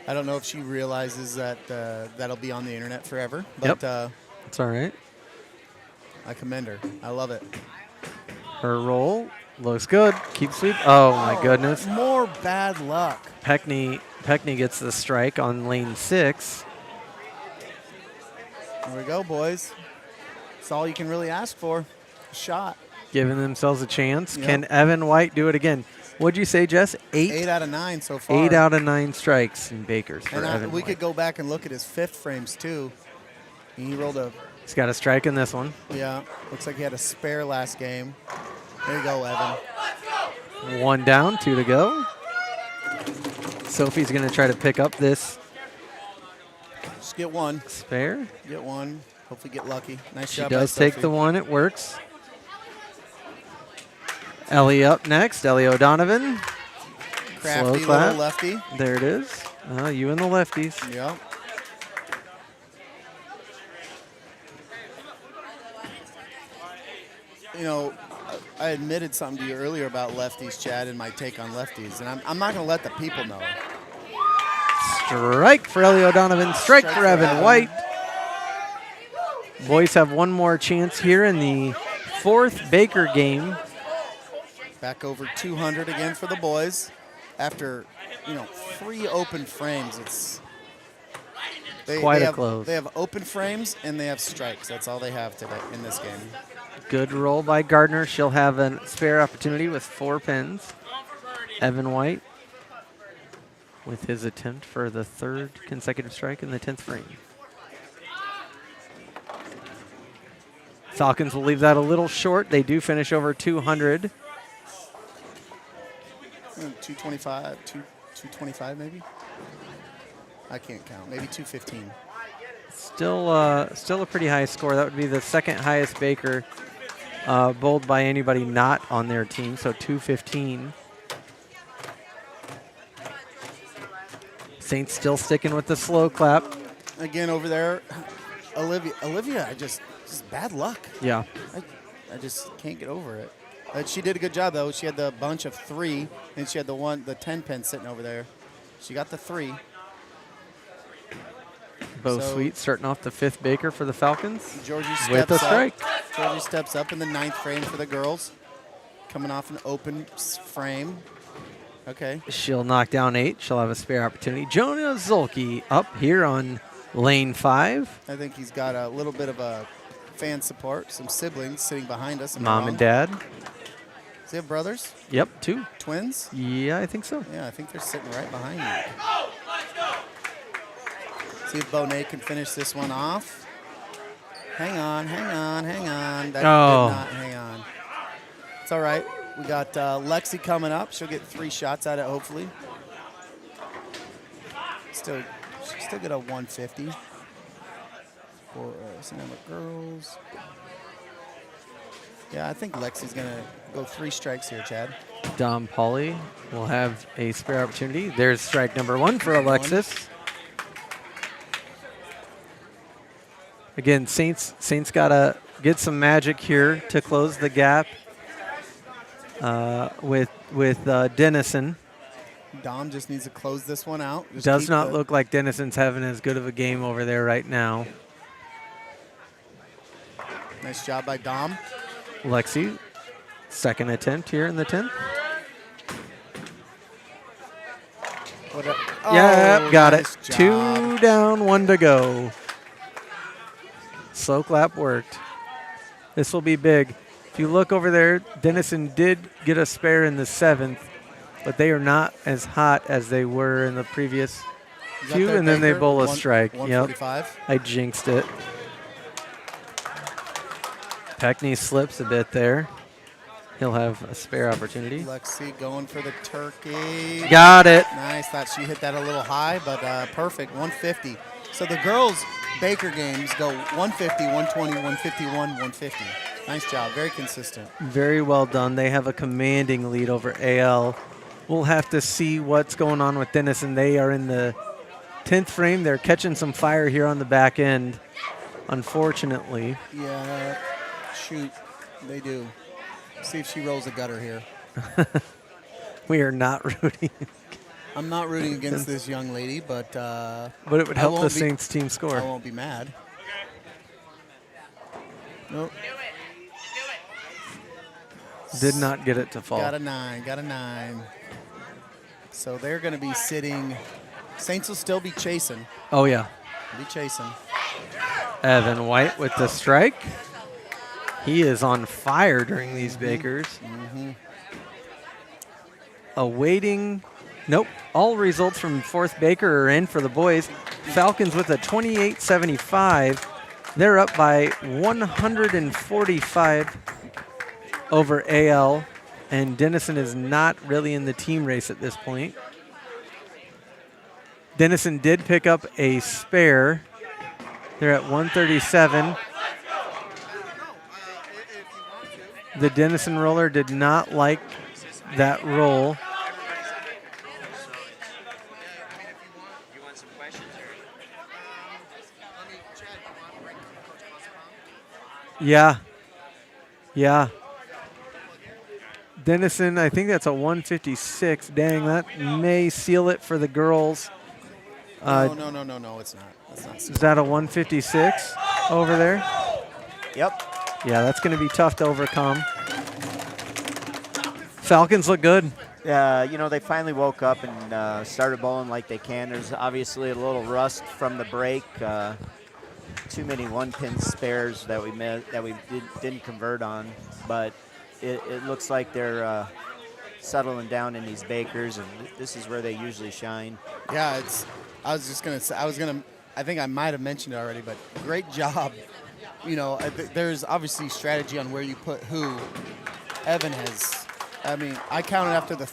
I don't know if she realizes that that'll be on the internet forever, but It's all right. I commend her. I love it. Her roll looks good. Keep sweep. Oh, my goodness. More bad luck. Peckney gets the strike on lane 6. There we go, boys. That's all you can really ask for. A shot. Giving themselves a chance. Yep. Can Evan White do it again? What'd you say, Jess? 8 out of 9 so far. 8 out of 9 strikes in Bakers for And Evan we White. could go back and look at his 5th frames too. He rolled a, He's got a strike in this one. yeah, looks like he had a spare last game. There you go, Evan. 1 down, 2 to go. Sophie's going to try to pick up this Just get 1. spare. Get 1. Hopefully get lucky. Nice She job does by take Sophie. the 1. It works. Ellie up next. Ellie O'Donovan. Crafty Slow clap. little lefty. There it is. You and the lefties. Yep. You know, I admitted something to you earlier about lefties, Chad, and my take on lefties, and I'm not going to let the people know. Strike for Ellie O'Donovan. Strike for Evan White. Boys have one more chance here in the 4th Baker game. Back over 200 again for the boys. After, 3 open frames, it's Quite a have, close. They have open frames and they have strikes. That's all they have today in this game. Good roll by Gardner. She'll have a spare opportunity with 4 pins. Evan White with his attempt for the 3rd consecutive strike in the 10th frame. Falcons will leave that a little short. They do finish over 200. 225, 225 maybe? I can't count. Maybe 215. Still a pretty high score. That would be the 2nd highest Baker bowled by anybody not on their team, so 215. Saints still sticking with the slow clap. Again, over there, Olivia, just bad luck. Yeah. I just can't get over it. She did a good job, though. She had the bunch of 3, and she had the 10 pin sitting over there. She got the 3. Bo So- Sweet starting off the 5th Baker for the Falcons. Georgie With steps a up. strike. Georgie steps up in the 9th frame for the girls. Coming off an open frame. Okay. She'll knock down 8. She'll have a spare opportunity. Jonah Zolke up here on lane 5. I think he's got a little bit of a fan support. Some siblings sitting behind us. Am I Mom wrong? and Dad. Does he have brothers? Yep, 2. Twins? Yeah, I think so. Yeah, I think they're sitting right behind you. See if Bonet can finish this one off. Hang on. That did not hang on. It's all right. We got Lexi coming up. She'll get 3 shots at it, hopefully. She'll still get a 150 for Sonoma girls. Yeah, I think Lexi's going to go 3 strikes here, Chad. Dom Pauly will have a spare opportunity. There's strike number 1 for Alexis. Again, Saints got to get some magic here to close the gap with Denison. Dom just needs to close this one out. Just Does keep not the- look like Denison's having as good of a game over there right now. Nice job by Dom. Lexi, second attempt here in the 10th. Yeah, got nice it. job. 2 down, 1 to go. Slow clap worked. This will be big. If you look over there, Denison did get a spare in the 7th, but they are not as hot as they were in the previous Is that few, their and then they Baker? bowl a strike. Yep, 145. I jinxed it. Peckney slips a bit there. He'll have a spare opportunity. Lexi going for the turkey. Got it. Nice. Thought she hit that a little high, but perfect. 150. So the girls' Baker games go 150, 120, 151, 150. Nice job. Very consistent. Very well done. They have a commanding lead over AL. We'll have to see what's going on with Denison. They are in the 10th frame. They're catching some fire here on the back end, unfortunately. Yeah. Shoot. They do. See if she rolls a gutter here. We are not rooting, I'm not rooting against this young lady, but but it would I help the won't be- Saints team I score. won't be mad. Nope. Did not get it to fall. Got a 9. So they're going to be sitting. Saints will still be chasing. Oh, yeah. Be chasing. Evan White with the strike. He is on fire during these Bakers. Awaiting. Nope. All results from 4th Baker are in for the boys. Falcons with a 28-75. They're up by 145 over AL. And Denison is not really in the team race at this point. Denison did pick up a spare. They're at 137. The Denison roller did not like that roll. Yeah. Denison, I think that's a 156. Dang, that may seal it for the girls. No, it's not. That's not. Is that a 156 over there? Yep. Yeah, that's going to be tough to overcome. Falcons look good. They finally woke up and started bowling like they can. There's obviously a little rust from the break. Too many 1-pin spares that we didn't convert on, but it looks like they're settling down in these Bakers, and this is where they usually shine. Yeah, I was just gonna say. I think I might have mentioned it already, but great job. There's obviously strategy on where you put who. Evan has. I mean, I counted after the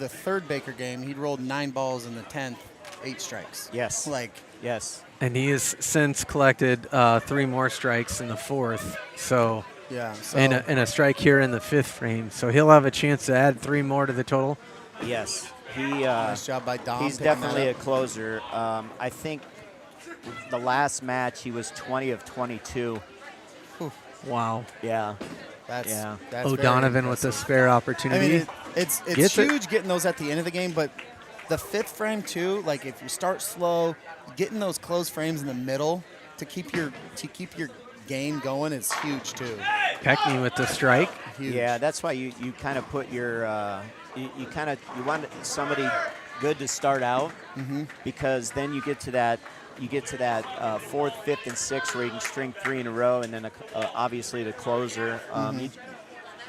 3rd Baker game, he'd rolled 9 balls in the 10th, 8 strikes. Yes. Yes. And he has since collected 3 more strikes in the 4th. So, Yeah. So and a strike here in the 5th frame. So he'll have a chance to add 3 more to the total. Yes. Nice job by Dom. He's picking that definitely a up. closer. I think the last match he was 20 of 22. Wow. Yeah. That's Yeah. very O'Donovan with the impressive. spare I opportunity. mean, it's Gets it. huge getting those at the end of the game, but the fifth frame too. Like if you start slow, getting those closed frames in the middle to keep your game going is huge too. Peckney with the strike. Huge. Yeah, that's why you kind of put your you want somebody good to start out because then you get to that fourth, fifth, and sixth where you can string 3 in a row, and then obviously the closer.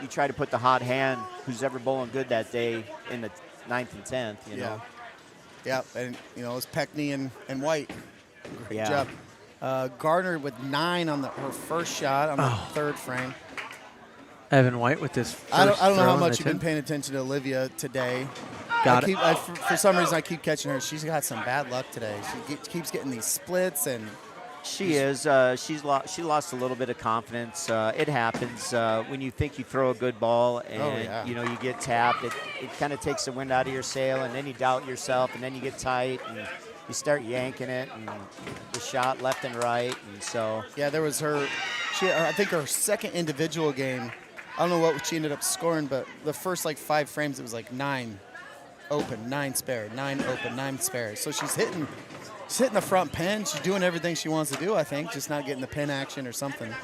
You try to put the hot hand who's ever bowling good that day in the 9th and 10th. You know. Yeah, and it was Peckney and White. Great Yeah. job. Gardner with 9 on her first shot on the third frame. Evan White with this first I don't know throw how in much the you've been 10th. paying attention to Olivia today. Got it. For some reason, I keep catching her. She's got some bad luck today. She keeps getting these splits, and She is. She lost a little bit of confidence. It happens when you think you throw a good ball and you get tapped. It kind of takes the wind out of your sail, and then you doubt yourself, and then you get tight, and you start yanking it, and the shot left and right, and so. yeah, there was her. I think her second individual game. I don't know what she ended up scoring, but the first 5 frames, it was 9 open, 9 spare, 9 open, 9 spare. So she's hitting the front pin. She's doing everything she wants to do, I think, just not getting the pin action or something.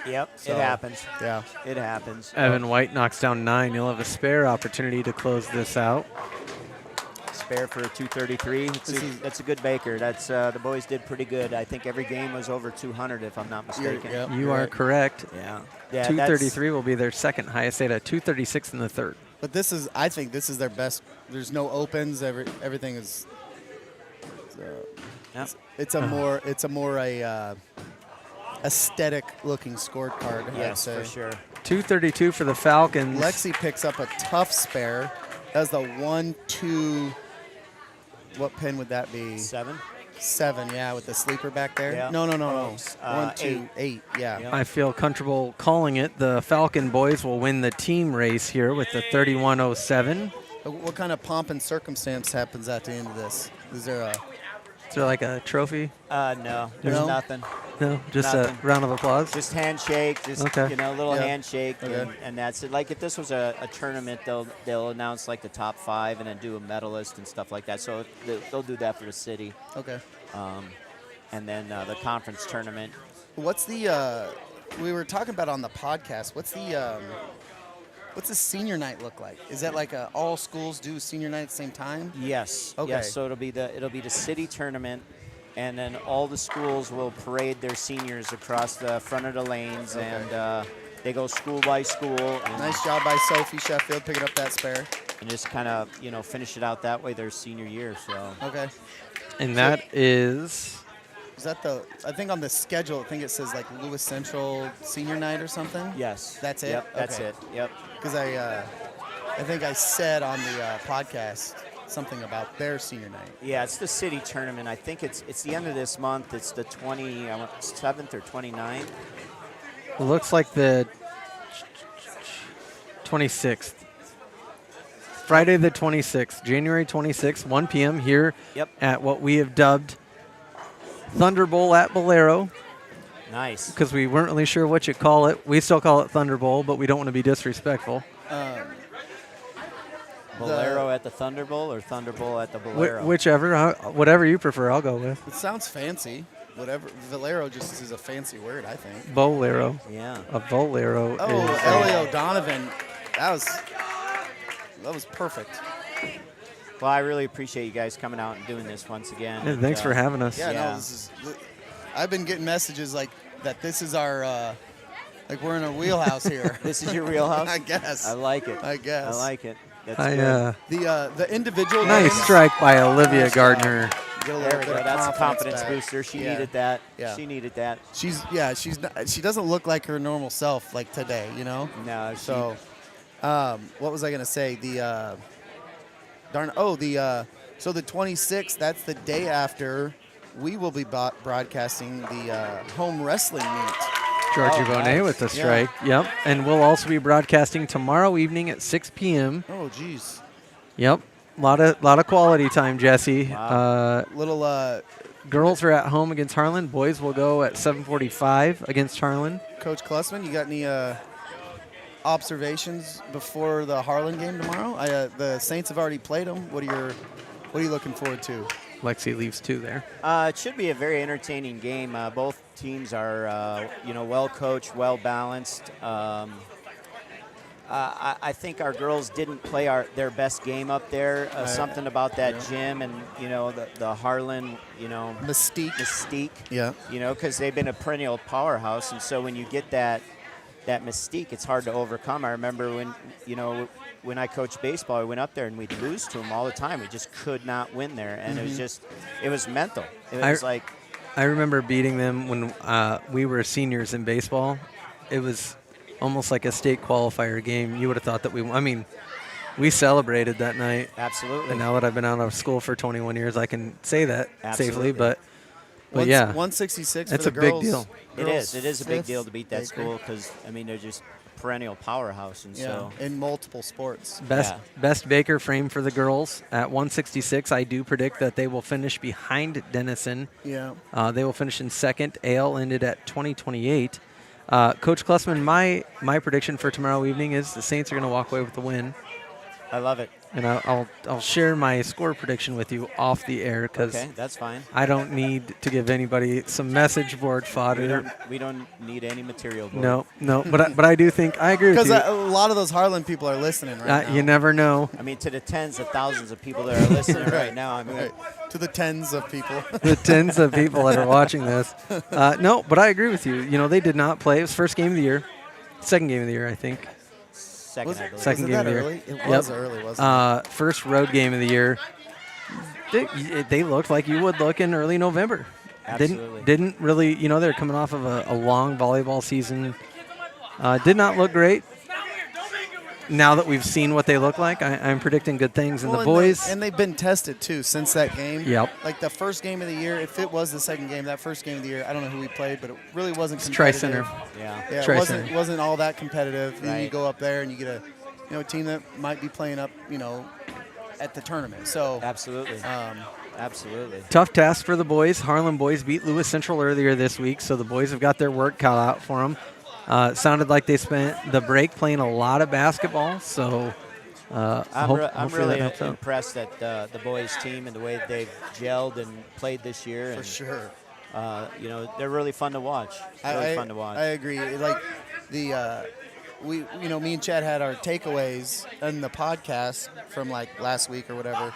Yep, So, it happens. Yeah. It happens. Evan White knocks down 9. He'll have a spare opportunity to close this out. Spare for a 233. That's a good baker. That's the boys did pretty good. I think every game was over 200, if I'm not mistaken. Yep, You you're are right. correct. Yeah. 233 will be their second highest. They had a 236 in the third. But I think this is their best. There's no opens. Everything is. Yep. It's a more aesthetic looking scorecard. I'd Yes, say. for sure. 232 for the Falcons. Lexi picks up a tough spare. That's the 1-2. What pin would that be? 7. 7, yeah, with the sleeper back there. Yeah. No. Oh, 1, 2, 8. Yeah. Yep. I feel comfortable calling it. The Falcon boys will win the team race here with the 3107. What kind of pomp and circumstance happens at the end of this? Is there a? Is there like a trophy? No, there's No? nothing. No, just Nothing. a round of applause. Just handshake, Okay. a little Yeah. handshake, Okay. and that's it. Like if this was a tournament, they'll announce the top 5 and then do a medalist and stuff like that. So they'll do that for the city, Okay. and then the conference tournament. What's the? We were talking about on the podcast. What's the senior night look like? Is that all schools do senior night at the same time? Yes. Okay. Yes. So it'll be the city tournament, and then all the schools will parade their seniors across the front of the lanes, and they go school by school. And, Nice job by Sophie Sheffield picking up that spare. and just kind of finish it out that way their senior year. So. Okay. And that is Is that I think on the schedule, I think it says Lewis Central senior night or something? Yes. That's it? Yep. That's Okay. it. Yep. Because I think I said on the podcast something about their senior night. Yeah, it's the city tournament. I think it's the end of this month. It's the 27th or 29th. looks like the 26th. Friday the 26th, January 26th, 1 p.m. here Yep. at what we have dubbed Thunder Bowl at Bolero, Nice. because we weren't really sure what you call it. We still call it Thunder Bowl, but we don't want to be disrespectful. Bolero at the Thunder Bowl or Thunder Bowl at the Bolero? Whichever, whatever you prefer, I'll go with. It sounds fancy. Whatever. Valero just is a fancy word, I think. Bolero. Yeah. A bolero Oh, is Ellie O'Donovan. That was perfect. Well, I really appreciate you guys coming out and doing this once again. Yeah, thanks for having us. Yeah, Yeah. no, I've been getting messages that this is our, we're in our wheelhouse here. This is your wheelhouse? I guess. I like it. I guess. I like it. That's I, good. The individual nice games, strike by Olivia Nice job. Gardner. Get a There little we bit go. of That's a confidence back. booster. She Yeah. needed that. Yeah. She needed that. She doesn't look like her normal self today, No, So, what was I gonna say? So the 26th. That's the day after we will be broadcasting the home wrestling meet. Georgie Oh, Bonet nice. with the strike. Yep. And we'll also be broadcasting tomorrow evening at 6 p.m. Oh, geez. Yep. lot of quality time, Jesse. Little Girls are at home against Harlan. Boys will go at 7:45 against Harlan. Coach Klussman, you got any observations before the Harlan game tomorrow? The Saints have already played them. What are you looking forward to? Lexi leaves 2 there. It should be a very entertaining game. Both teams are, well coached, well balanced. I think our girls didn't play their best game up there. Something about that gym and the Harlan mystique. Yeah. Because they've been a perennial powerhouse, and so when you get that mystique, it's hard to overcome. I remember when I coached baseball, I went up there and we'd lose to them all the time. We just could not win there, and it was mental. It was I remember beating them when we were seniors in baseball. It was almost like a state qualifier game. You would have thought that we celebrated that night. Absolutely. And now that I've been out of school for 21 years, I can say that safely. But yeah, 166. That's for a the big girls. deal. It is a big fifth deal to beat that Baker. school because they're just a perennial powerhouse, and so in multiple sports. Best Baker frame for the girls at 166. I do predict that they will finish behind Denison. Yeah. They will finish in second. AL ended at 2028. Coach Klussman, my prediction for tomorrow evening is the Saints are going to walk away with the win. I love it. And I'll share my score prediction with you off the air because that's fine. I don't need to give anybody some message board fodder. We don't need any material board. No, but I do think I agree with Because you. a lot of those Harlan people are listening right now. You never know. I mean, to the tens of thousands of people that are listening right now. I mean, Right. To the tens of people. The tens of people that are watching this. No, but I agree with you. They did not play. It was first game of the year. Second game of the year, I think. second, I believe. Second Was it game of that the year. early? It was early, wasn't it? First road game of the year. They looked like you would look in early November. Absolutely. Didn't really, they're coming off of a long volleyball season. Did not look great. Now that we've seen what they look like, I'm predicting good things. And Well, the boys. and they've been tested, too, since that game. Yep. Like the first game of the year, if it was the second game, that first game of the year, I don't know who we played, but it really wasn't It's competitive. Tri-Center. Yeah. Yeah, Tri it Center. wasn't all that competitive. Then you Right. go up there and you get a team that might be playing up, at the tournament. So Absolutely. Absolutely. Tough task for the boys. Harlan boys beat Lewis Central earlier this week, so the boys have got their work cut out for them. It sounded like they spent the break playing a lot of basketball, so I'm hopefully really that helps out. impressed at the boys' team and the way they've gelled and played this year. for and, sure. They're really fun to watch. Really fun to watch. I agree. Like me and Chad had our takeaways in the podcast from like last week or whatever.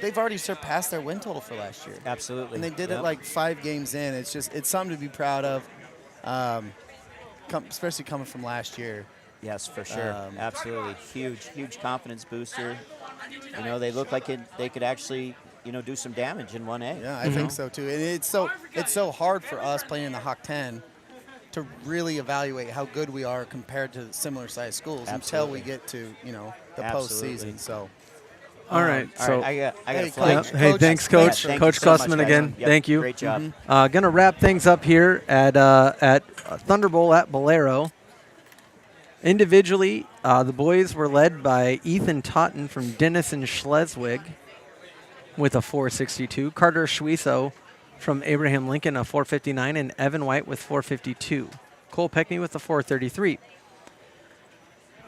They've already surpassed their win total for last year. Absolutely. And they did Yep. it like 5 games in. It's something to be proud of, especially coming from last year. Yes, for sure. Absolutely. Huge confidence booster. They look like they could actually, do some damage in 1A. Yeah, I think so too. And it's so hard for us playing in the Hawk 10 to really evaluate how good we are compared to similar sized schools until we get to the Absolutely. postseason. So. All right, All so right, I got Hey, a flag. Coach. hey, thanks, Coach. Thank Coach you so much, Klussman guys. again. Yep, Thank you. Great job. Gonna wrap things up here at Thunder Bowl at Bolero. Individually, the boys were led by Ethan Totten from Denison Schleswig with a 462. Carter Schwieso from Abraham Lincoln, a 459, and Evan White with 452. Cole Peckney with a 433.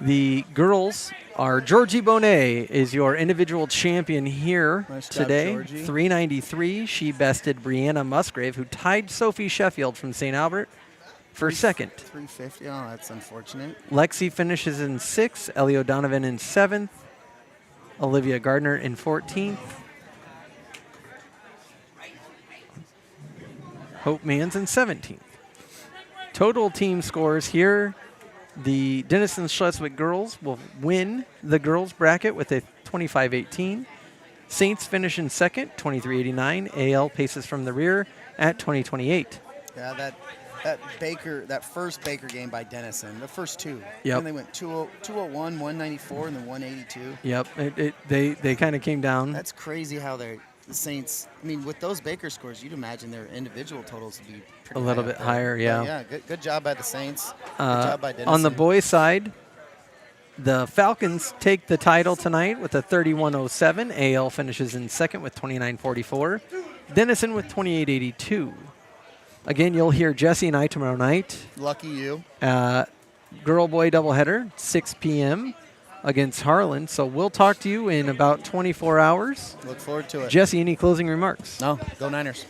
The girls are Georgie Bonet is your individual champion here Nice job, today. Georgie. 393. She bested Brianna Musgrave, who tied Sophie Sheffield from St. Albert for second. 350. Oh, that's unfortunate. Lexi finishes in 6th. Ellie O'Donovan in 7th. Olivia Gardner in 14th. Hope Mans in 17th. Total team scores here. The Denison Schleswig girls will win the girls bracket with a 25-18. Saints finish in second, 23-89. AL paces from the rear at 20-28. Yeah, that first Baker game by Denison, the first two. Yep. And they went 201, 194, and then 182. Yep, they kind of came down. That's crazy how the Saints. I mean, with those Baker scores, you'd imagine their individual totals would be pretty A little high bit up there. higher, yeah. Yeah, good job by the Saints. Good job by Denison. On the boys' side, The Falcons take the title tonight with a 31-07. AL finishes in second with 29-44. Denison with 28-82. Again, you'll hear Jesse and I tomorrow night. Lucky you. Girl-boy doubleheader, 6 p.m. against Harlan. So we'll talk to you in about 24 hours. Look forward to it. Jesse, any closing remarks? No, go Niners.